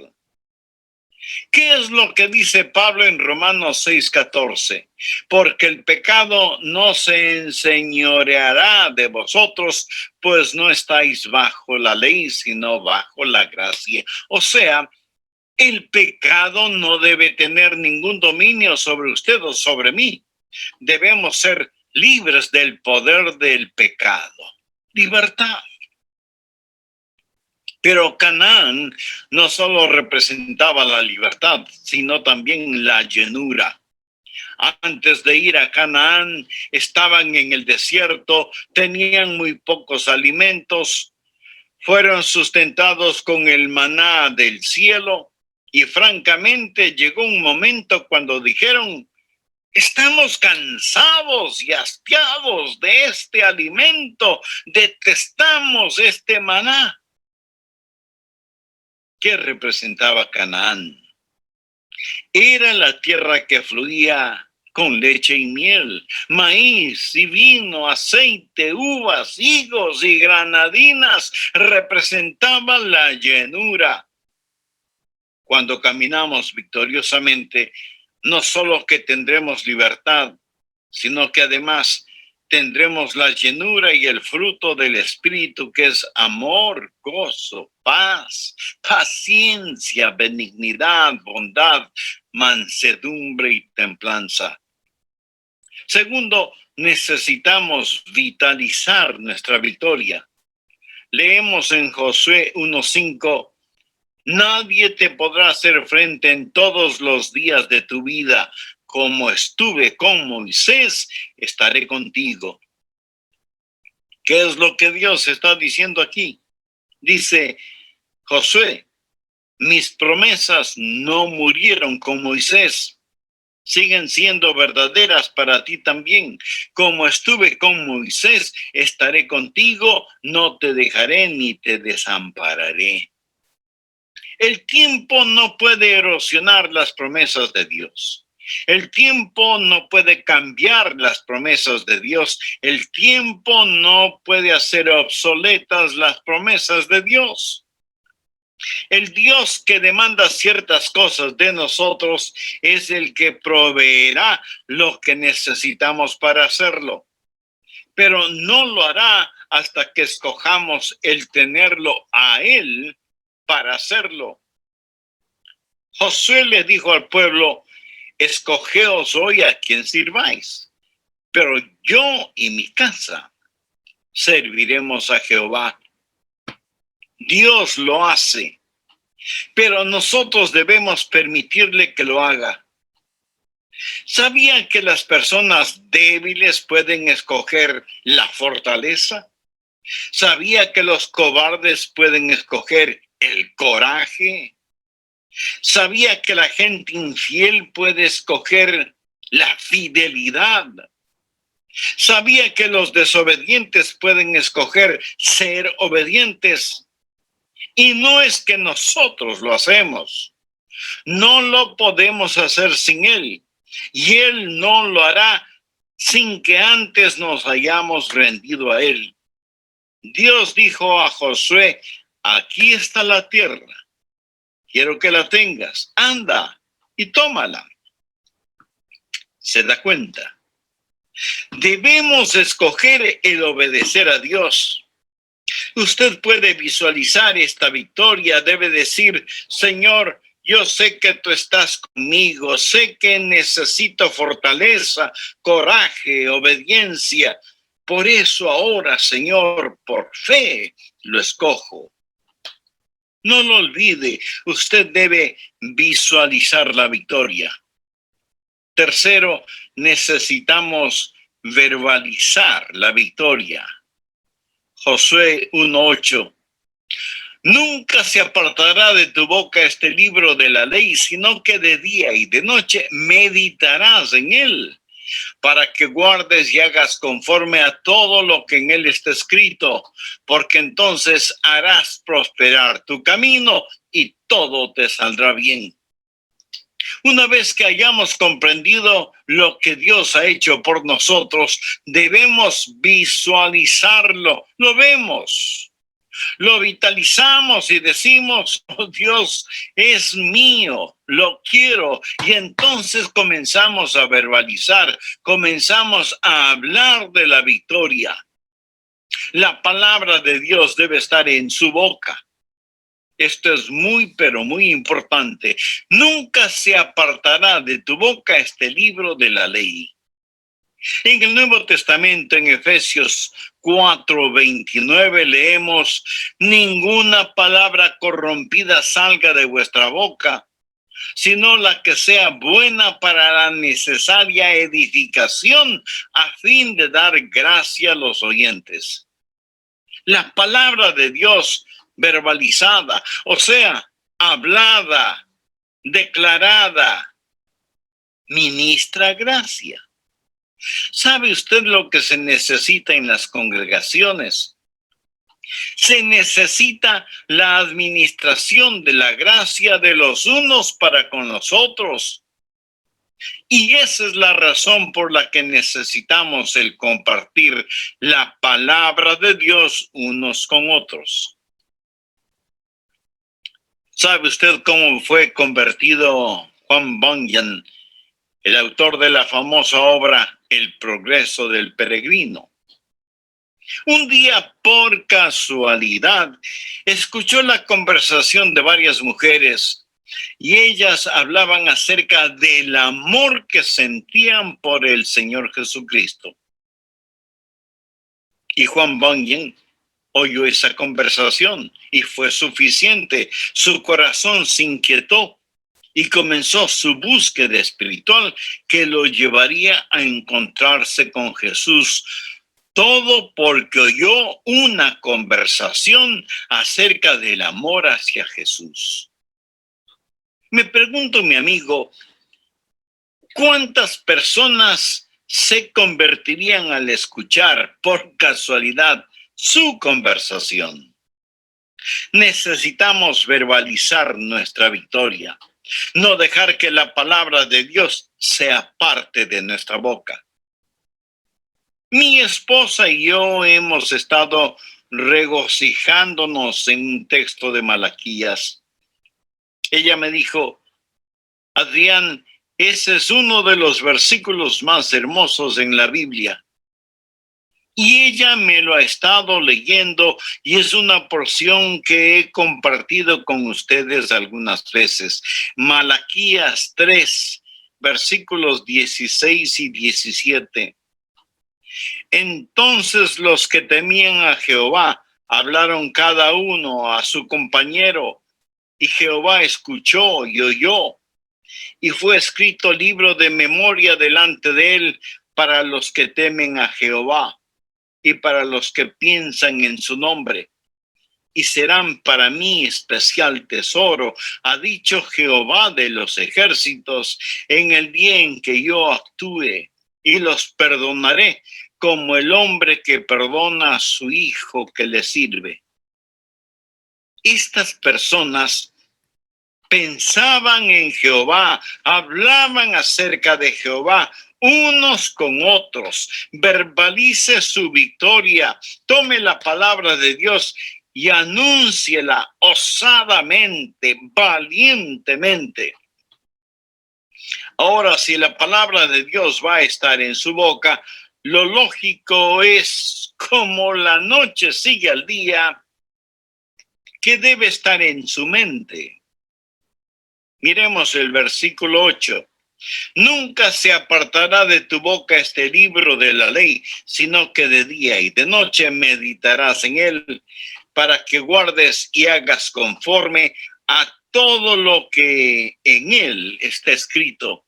¿Qué es lo que dice Pablo en Romanos 6:14? Porque el pecado no se enseñoreará de vosotros, pues no estáis bajo la ley, sino bajo la gracia. O sea, El pecado no debe tener ningún dominio sobre usted o sobre mí. Debemos ser libres del poder del pecado. Libertad. Pero Canaán no solo representaba la libertad, sino también la llenura. Antes de ir a Canaán, estaban en el desierto, tenían muy pocos alimentos, fueron sustentados con el maná del cielo y francamente llegó un momento cuando dijeron: estamos cansados y hastiados de este alimento, detestamos este maná. ¿Qué representaba Canaán? Era la tierra que fluía con leche y miel, maíz y vino, aceite, uvas, higos y granadinas. Representaba la llenura. Cuando caminamos victoriosamente, no solo que tendremos libertad, sino que además tendremos la llenura y el fruto del Espíritu, que es amor, gozo, paz, paciencia, benignidad, bondad, mansedumbre y templanza. Segundo, necesitamos vitalizar nuestra victoria. Leemos en Josué 1:5: nadie te podrá hacer frente en todos los días de tu vida. Como estuve con Moisés, estaré contigo. ¿Qué es lo que Dios está diciendo aquí? Dice Josué: mis promesas no murieron con Moisés, siguen siendo verdaderas para ti también. Como estuve con Moisés, estaré contigo, no te dejaré ni te desampararé. El tiempo no puede erosionar las promesas de Dios. El tiempo no puede cambiar las promesas de Dios. El tiempo no puede hacer obsoletas las promesas de Dios. El Dios que demanda ciertas cosas de nosotros es el que proveerá lo que necesitamos para hacerlo. Pero no lo hará hasta que escojamos el tenerlo a Él para hacerlo. Josué le dijo al pueblo: escogeos hoy a quien sirváis, pero yo y mi casa serviremos a Jehová. Dios lo hace, pero nosotros debemos permitirle que lo haga. ¿Sabían que las personas débiles pueden escoger la fortaleza? ¿Sabía que los cobardes pueden escoger el coraje? ¿Sabía que la gente infiel puede escoger la fidelidad? ¿Sabía que los desobedientes pueden escoger ser obedientes? Y no es que nosotros lo hacemos. No lo podemos hacer sin Él. Y Él no lo hará sin que antes nos hayamos rendido a Él. Dios dijo a Josué: aquí está la tierra. Quiero que la tengas. Anda y tómala. ¿Se da cuenta? Debemos escoger el obedecer a Dios. Usted puede visualizar esta victoria. Debe decir: Señor, yo sé que tú estás conmigo. Sé que necesito fortaleza, coraje, obediencia. Por eso ahora, Señor, por fe lo escojo. No lo olvide, usted debe visualizar la victoria. Tercero, necesitamos verbalizar la victoria. Josué 1:8. Nunca se apartará de tu boca este libro de la ley, sino que de día y de noche meditarás en él, para que guardes y hagas conforme a todo lo que en él está escrito, porque entonces harás prosperar tu camino y todo te saldrá bien. Una vez que hayamos comprendido lo que Dios ha hecho por nosotros, debemos visualizarlo. Lo vemos, lo vitalizamos y decimos: oh, Dios es mío, lo quiero. Y entonces comenzamos a verbalizar, comenzamos a hablar de la victoria. La palabra de Dios debe estar en su boca. Esto es muy, pero muy importante. Nunca se apartará de tu boca este libro de la ley. En el Nuevo Testamento, en Efesios 4:29, leemos: ninguna palabra corrompida salga de vuestra boca, sino la que sea buena para la necesaria edificación, a fin de dar gracia a los oyentes. La palabra de Dios verbalizada, o sea, hablada, declarada, ministra gracia. ¿Sabe usted lo que se necesita en las congregaciones? Se necesita la administración de la gracia de los unos para con los otros. Y esa es la razón por la que necesitamos el compartir la palabra de Dios unos con otros. ¿Sabe usted cómo fue convertido Juan Bunyan, el autor de la famosa obra El progreso del peregrino? Un día, por casualidad, escuchó la conversación de varias mujeres y ellas hablaban acerca del amor que sentían por el Señor Jesucristo. Y Juan Bunyan oyó esa conversación y fue suficiente. Su corazón se inquietó y comenzó su búsqueda espiritual que lo llevaría a encontrarse con Jesús. Todo porque oyó una conversación acerca del amor hacia Jesús. Me pregunto, mi amigo, ¿cuántas personas se convertirían al escuchar por casualidad su conversación? Necesitamos verbalizar nuestra victoria, no dejar que la palabra de Dios sea parte de nuestra boca. Mi esposa y yo hemos estado regocijándonos en un texto de Malaquías. Ella me dijo: Adrián, ese es uno de los versículos más hermosos en la Biblia. Y ella me lo ha estado leyendo y es una porción que he compartido con ustedes algunas veces. Malaquías 3, versículos 16 y 17. Entonces los que temían a Jehová hablaron cada uno a su compañero, y Jehová escuchó y oyó, y fue escrito libro de memoria delante de él para los que temen a Jehová y para los que piensan en su nombre. Y serán para mí especial tesoro, ha dicho Jehová de los ejércitos, en el día en que yo actúe, y los perdonaré como el hombre que perdona a su hijo que le sirve. Estas personas pensaban en Jehová, hablaban acerca de Jehová unos con otros. Verbalice su victoria, tome la palabra de Dios y anúnciela osadamente, valientemente. Ahora, si la palabra de Dios va a estar en su boca, lo lógico es, como la noche sigue al día, que debe estar en su mente. Miremos el versículo 8. Nunca se apartará de tu boca este libro de la ley, sino que de día y de noche meditarás en él, para que guardes y hagas conforme a todo lo que en él está escrito.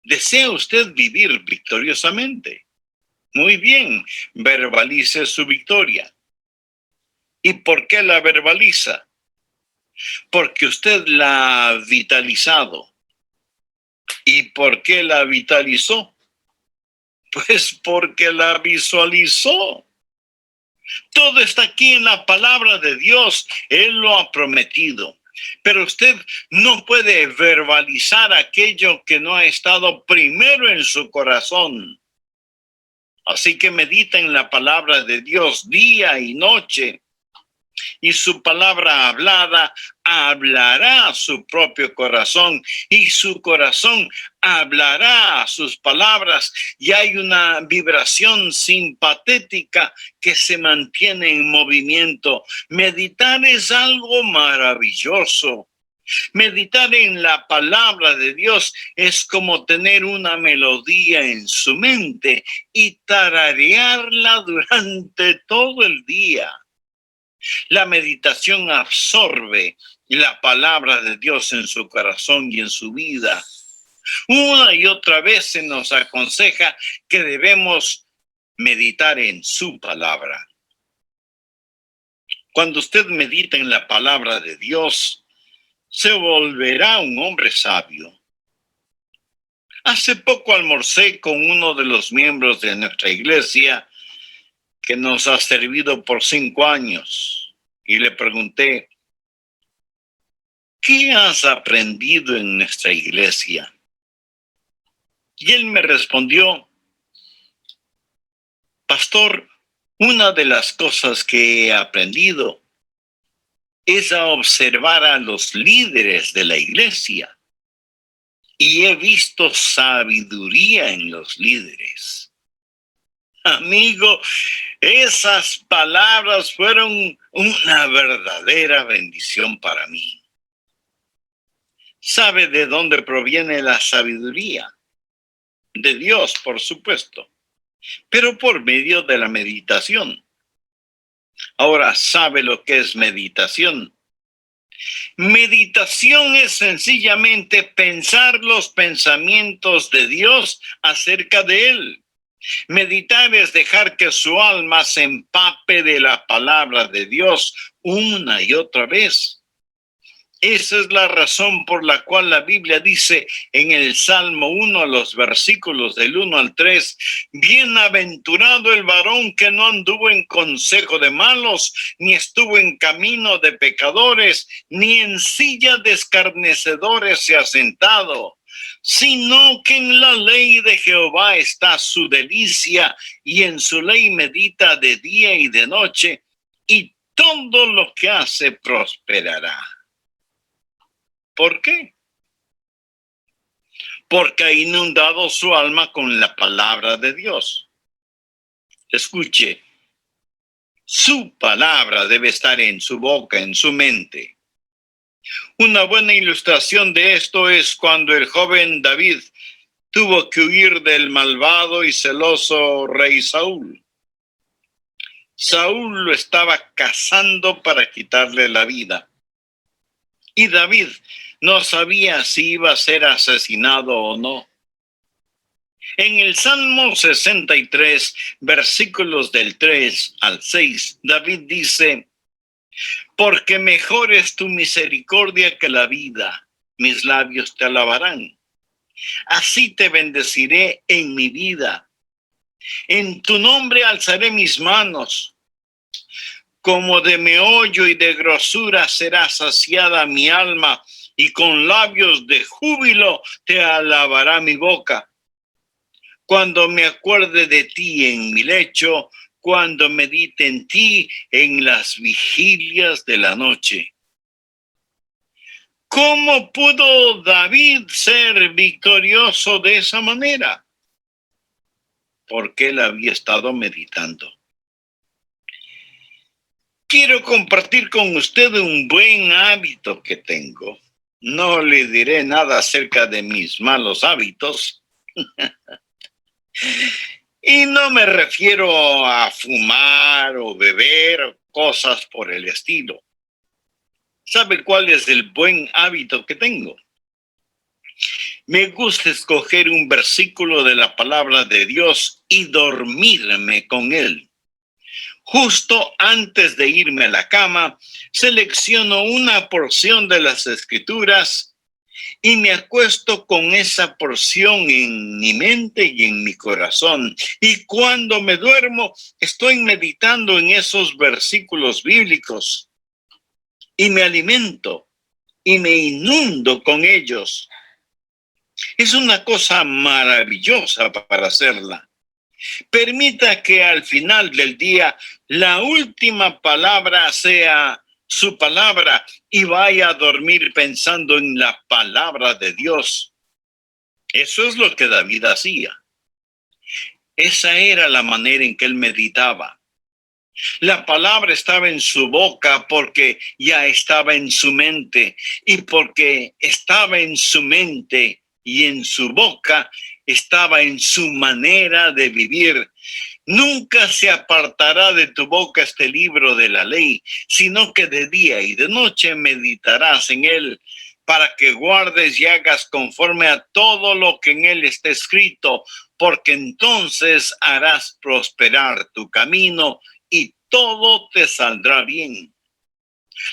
¿Desea usted vivir victoriosamente? Muy bien, verbalice su victoria. ¿Y por qué la verbaliza? Porque usted la ha vitalizado. ¿Y por qué la vitalizó? Pues porque la visualizó. Todo está aquí en la palabra de Dios. Él lo ha prometido. Pero usted no puede verbalizar aquello que no ha estado primero en su corazón. Así que medita en la palabra de Dios día y noche y su palabra hablada hablará a su propio corazón y su corazón hablará a sus palabras y hay una vibración simpatética que se mantiene en movimiento. Meditar es algo maravilloso. Meditar en la palabra de Dios es como tener una melodía en su mente y tararearla durante todo el día. La meditación absorbe la palabra de Dios en su corazón y en su vida. Una y otra vez se nos aconseja que debemos meditar en su palabra. Cuando usted medita en la palabra de Dios, se volverá un hombre sabio. Hace poco almorcé con uno de los miembros de nuestra iglesia que nos ha servido por 5 años y le pregunté, ¿qué has aprendido en nuestra iglesia? Y él me respondió, pastor, una de las cosas que he aprendido es a observar a los líderes de la iglesia. Y he visto sabiduría en los líderes. Amigo, esas palabras fueron una verdadera bendición para mí. ¿Sabe de dónde proviene la sabiduría? De Dios, por supuesto, pero por medio de la meditación. Ahora, ¿sabe lo que es meditación? Meditación es sencillamente pensar los pensamientos de Dios acerca de Él. Meditar es dejar que su alma se empape de la palabra de Dios una y otra vez. Esa es la razón por la cual la Biblia dice en el Salmo 1, los versículos del 1 al 3, bienaventurado el varón que no anduvo en consejo de malos, ni estuvo en camino de pecadores, ni en silla de escarnecedores se ha sentado, sino que en la ley de Jehová está su delicia, y en su ley medita de día y de noche, y todo lo que hace prosperará. ¿Por qué? Porque ha inundado su alma con la palabra de Dios. Escuche, su palabra debe estar en su boca, en su mente. Una buena ilustración de esto es cuando el joven David tuvo que huir del malvado y celoso rey Saúl. Saúl lo estaba cazando para quitarle la vida. Y David no sabía si iba a ser asesinado o no. En el Salmo 63, versículos del 3 al 6, David dice, porque mejor es tu misericordia que la vida, mis labios te alabarán. Así te bendeciré en mi vida. En tu nombre alzaré mis manos. Como de meollo y de grosura será saciada mi alma, y con labios de júbilo te alabará mi boca. Cuando me acuerde de ti en mi lecho, cuando medite en ti en las vigilias de la noche. ¿Cómo pudo David ser victorioso de esa manera? Porque él había estado meditando. Quiero compartir con usted un buen hábito que tengo. No le diré nada acerca de mis malos hábitos. Y no me refiero a fumar o beber o cosas por el estilo. ¿Sabe cuál es el buen hábito que tengo? Me gusta escoger un versículo de la palabra de Dios y dormirme con él. Justo antes de irme a la cama, selecciono una porción de las Escrituras y me acuesto con esa porción en mi mente y en mi corazón. Y cuando me duermo, estoy meditando en esos versículos bíblicos y me alimento y me inundo con ellos. Es una cosa maravillosa para hacerla. Permita que al final del día la última palabra sea su palabra y vaya a dormir pensando en la palabra de Dios. Eso es lo que David hacía. Esa era la manera en que él meditaba. La palabra estaba en su boca porque ya estaba en su mente, y porque estaba en su mente y en su boca, estaba en su manera de vivir. Nunca se apartará de tu boca este libro de la ley, sino que de día y de noche meditarás en él, para que guardes y hagas conforme a todo lo que en él está escrito, porque entonces harás prosperar tu camino y todo te saldrá bien.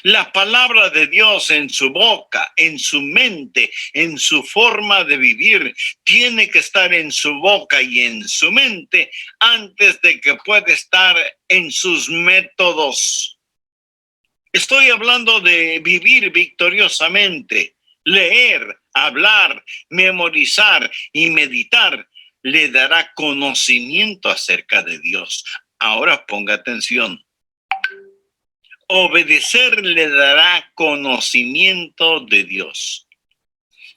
La palabra de Dios en su boca, en su mente, en su forma de vivir, tiene que estar en su boca y en su mente antes de que pueda estar en sus métodos. Estoy hablando de vivir victoriosamente. Leer, hablar, memorizar y meditar le dará conocimiento acerca de Dios. Ahora ponga atención. Obedecer le dará conocimiento de Dios.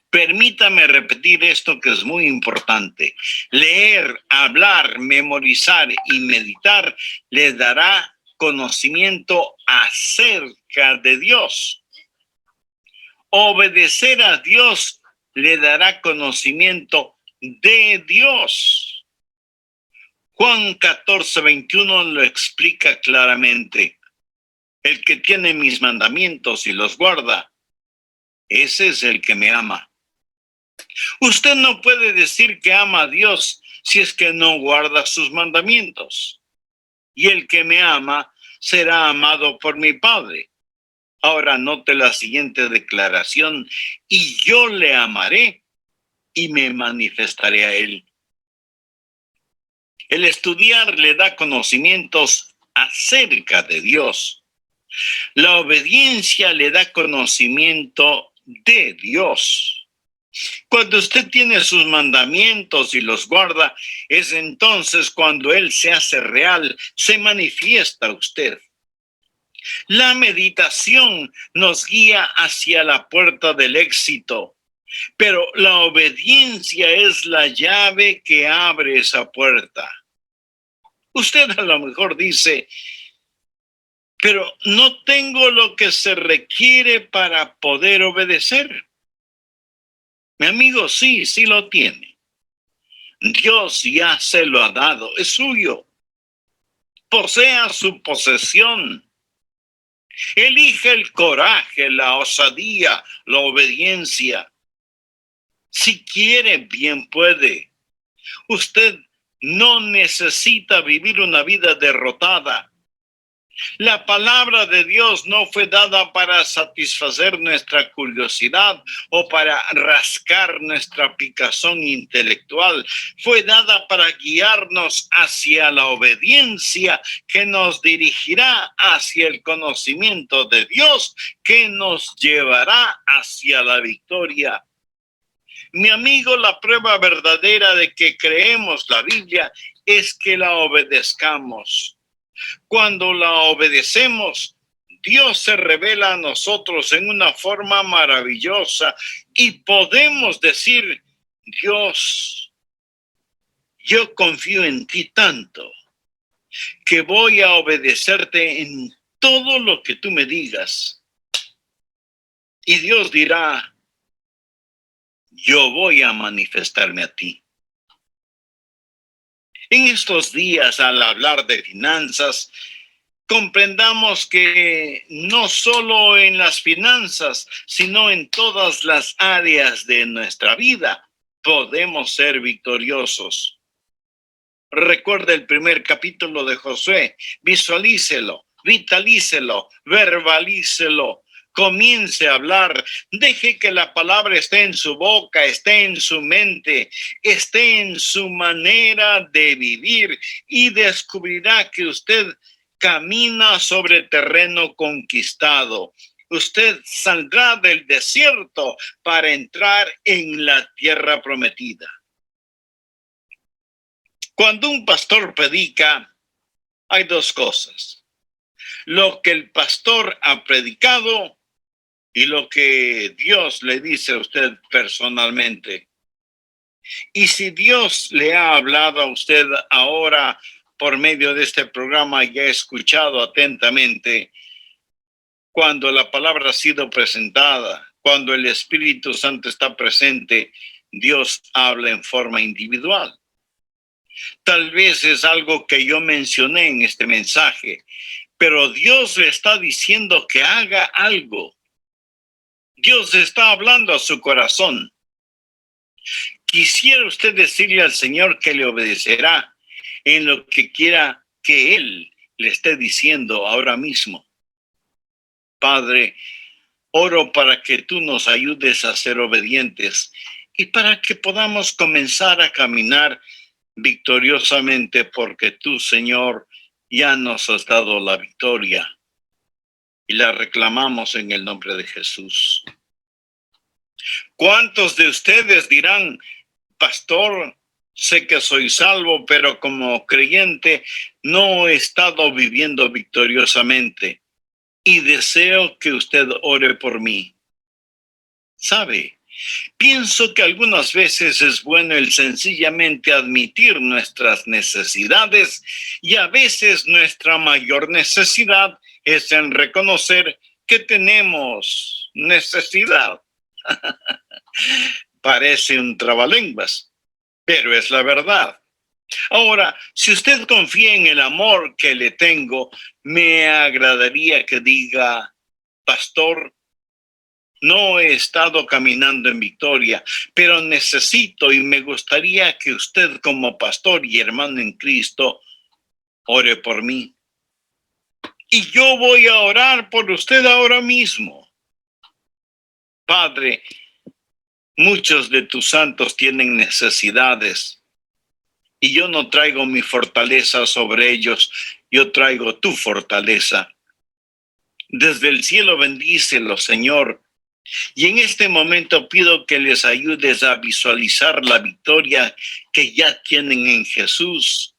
Permítame repetir esto que es muy importante. Leer, hablar, memorizar y meditar le dará conocimiento acerca de Dios. Obedecer a Dios le dará conocimiento de Dios. Juan 14:21 lo explica claramente. El que tiene mis mandamientos y los guarda, ese es el que me ama. Usted no puede decir que ama a Dios si es que no guarda sus mandamientos. Y el que me ama será amado por mi Padre. Ahora note la siguiente declaración: y yo le amaré y me manifestaré a él. El estudiar le da conocimientos acerca de Dios. La obediencia le da conocimiento de Dios. Cuando usted tiene sus mandamientos y los guarda, es entonces cuando Él se hace real, se manifiesta a usted. La meditación nos guía hacia la puerta del éxito, pero la obediencia es la llave que abre esa puerta. Usted a lo mejor dice: pero no tengo lo que se requiere para poder obedecer. Mi amigo, sí lo tiene. Dios ya se lo ha dado, es suyo. Posea su posesión. Elige el coraje, la osadía, la obediencia. Si quiere, bien puede. Usted no necesita vivir una vida derrotada. La palabra de Dios no fue dada para satisfacer nuestra curiosidad o para rascar nuestra picazón intelectual. Fue dada para guiarnos hacia la obediencia que nos dirigirá hacia el conocimiento de Dios, que nos llevará hacia la victoria. Mi amigo, la prueba verdadera de que creemos la Biblia es que la obedezcamos. Cuando la obedecemos, Dios se revela a nosotros en una forma maravillosa y podemos decir: Dios, yo confío en ti tanto que voy a obedecerte en todo lo que tú me digas. Y Dios dirá: yo voy a manifestarme a ti. En estos días, al hablar de finanzas, comprendamos que no solo en las finanzas, sino en todas las áreas de nuestra vida podemos ser victoriosos. Recuerde el primer capítulo de Josué, visualícelo, vitalícelo, verbalícelo. Comience a hablar, deje que la palabra esté en su boca, esté en su mente, esté en su manera de vivir, y descubrirá que usted camina sobre terreno conquistado. Usted saldrá del desierto para entrar en la tierra prometida. Cuando un pastor predica, hay dos cosas: lo que el pastor ha predicado y lo que Dios le dice a usted personalmente. Y si Dios le ha hablado a usted ahora por medio de este programa y ha escuchado atentamente, cuando la palabra ha sido presentada, cuando el Espíritu Santo está presente, Dios habla en forma individual. Tal vez es algo que yo mencioné en este mensaje, pero Dios le está diciendo que haga algo. Dios está hablando a su corazón. Quisiera usted decirle al Señor que le obedecerá en lo que quiera que Él le esté diciendo ahora mismo. Padre, oro para que tú nos ayudes a ser obedientes y para que podamos comenzar a caminar victoriosamente, porque tú, Señor, ya nos has dado la victoria y la reclamamos en el nombre de Jesús. ¿Cuántos de ustedes dirán, pastor, sé que soy salvo, pero como creyente no he estado viviendo victoriosamente y deseo que usted ore por mí? ¿Sabe? Pienso que algunas veces es bueno el sencillamente admitir nuestras necesidades, y a veces nuestra mayor necesidad es en reconocer que tenemos necesidad. Parece un trabalenguas, pero es la verdad. Ahora, si usted confía en el amor que le tengo, me agradaría que diga, pastor, no he estado caminando en victoria, pero necesito y me gustaría que usted como pastor y hermano en Cristo ore por mí. Y yo voy a orar por usted ahora mismo. Padre, muchos de tus santos tienen necesidades y yo no traigo mi fortaleza sobre ellos, yo traigo tu fortaleza. Desde el cielo bendícelos, Señor. Y en este momento pido que les ayudes a visualizar la victoria que ya tienen en Jesús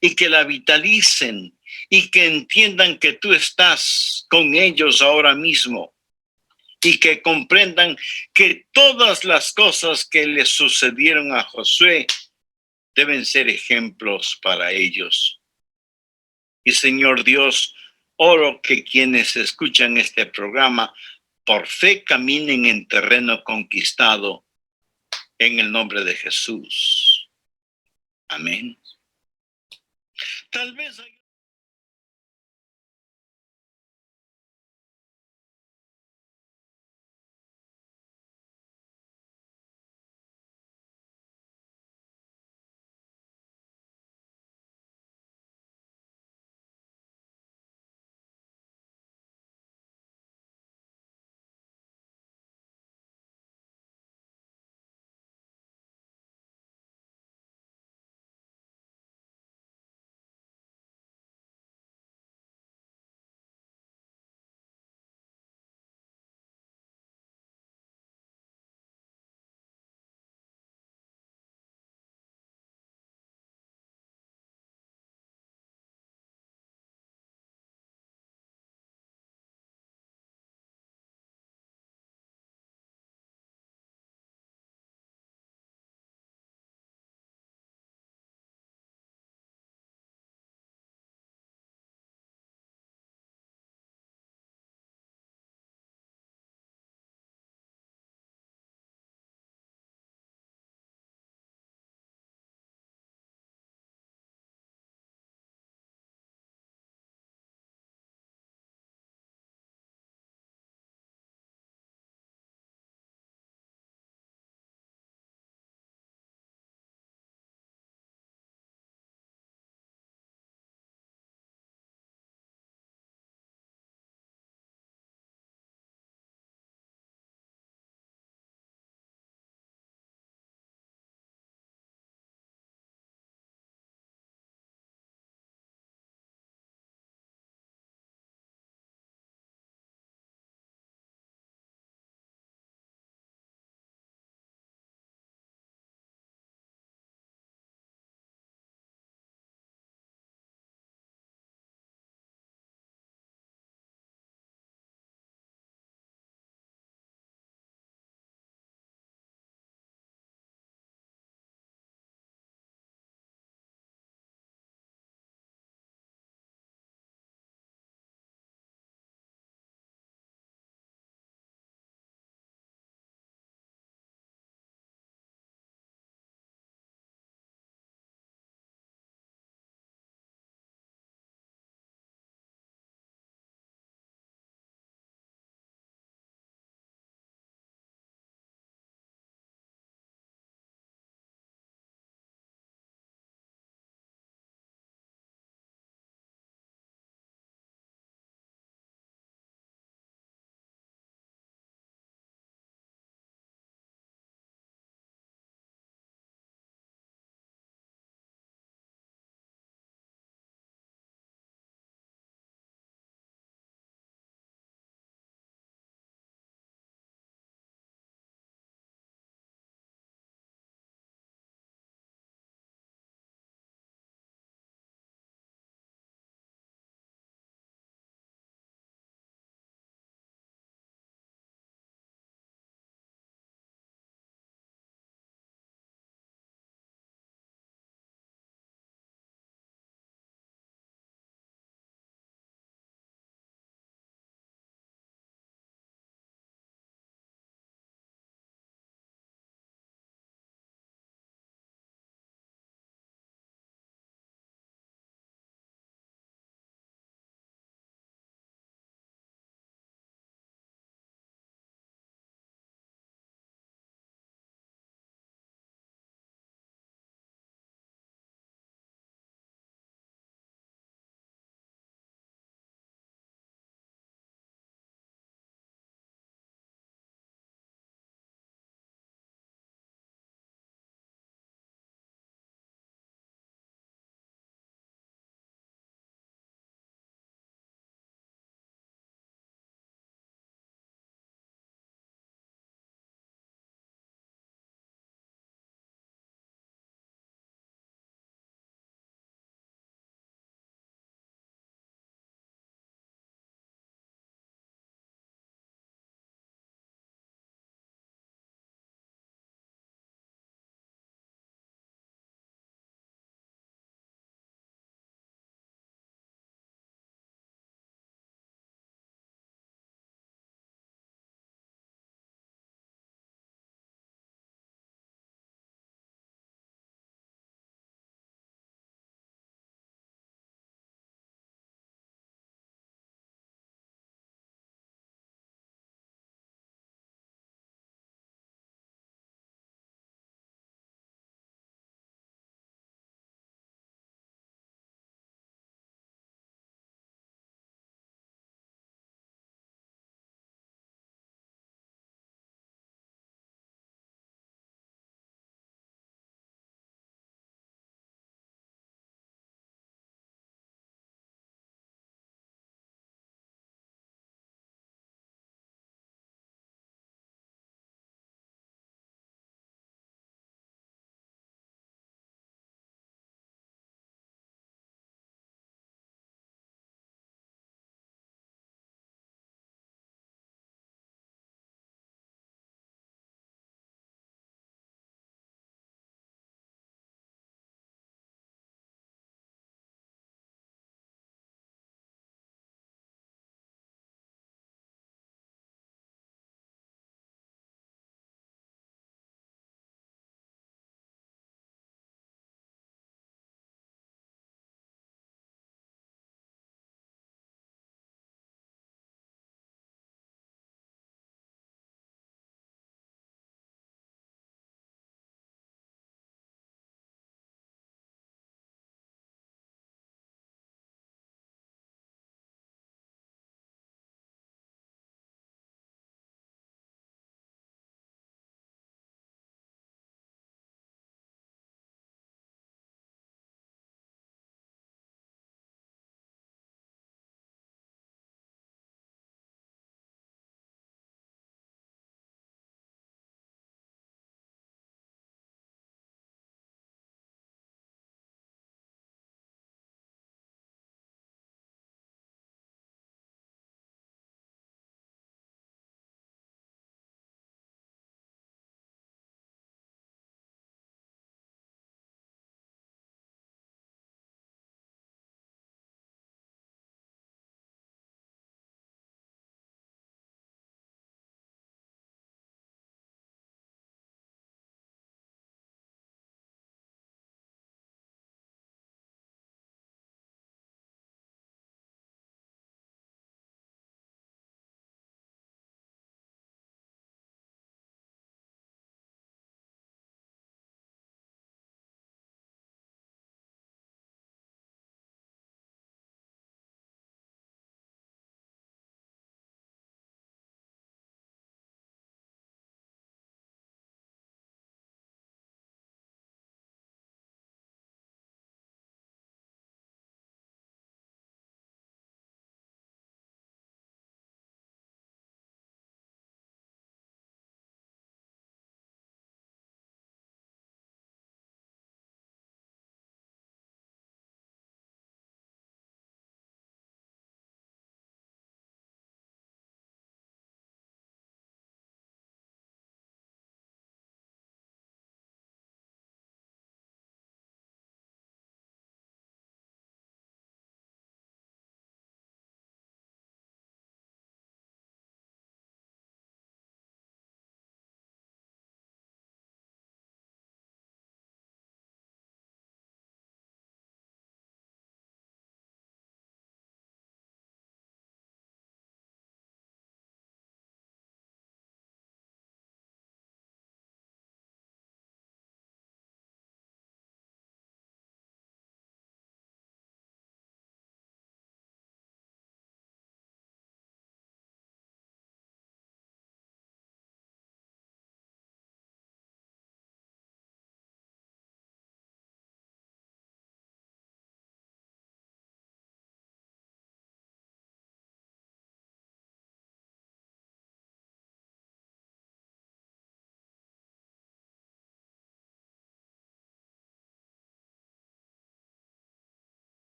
y que la vitalicen y que entiendan que tú estás con ellos ahora mismo y que comprendan que todas las cosas que les sucedieron a Josué deben ser ejemplos para ellos. Y Señor Dios, oro que quienes escuchan este programa por fe caminen en terreno conquistado en el nombre de Jesús. Amén. Tal vez hay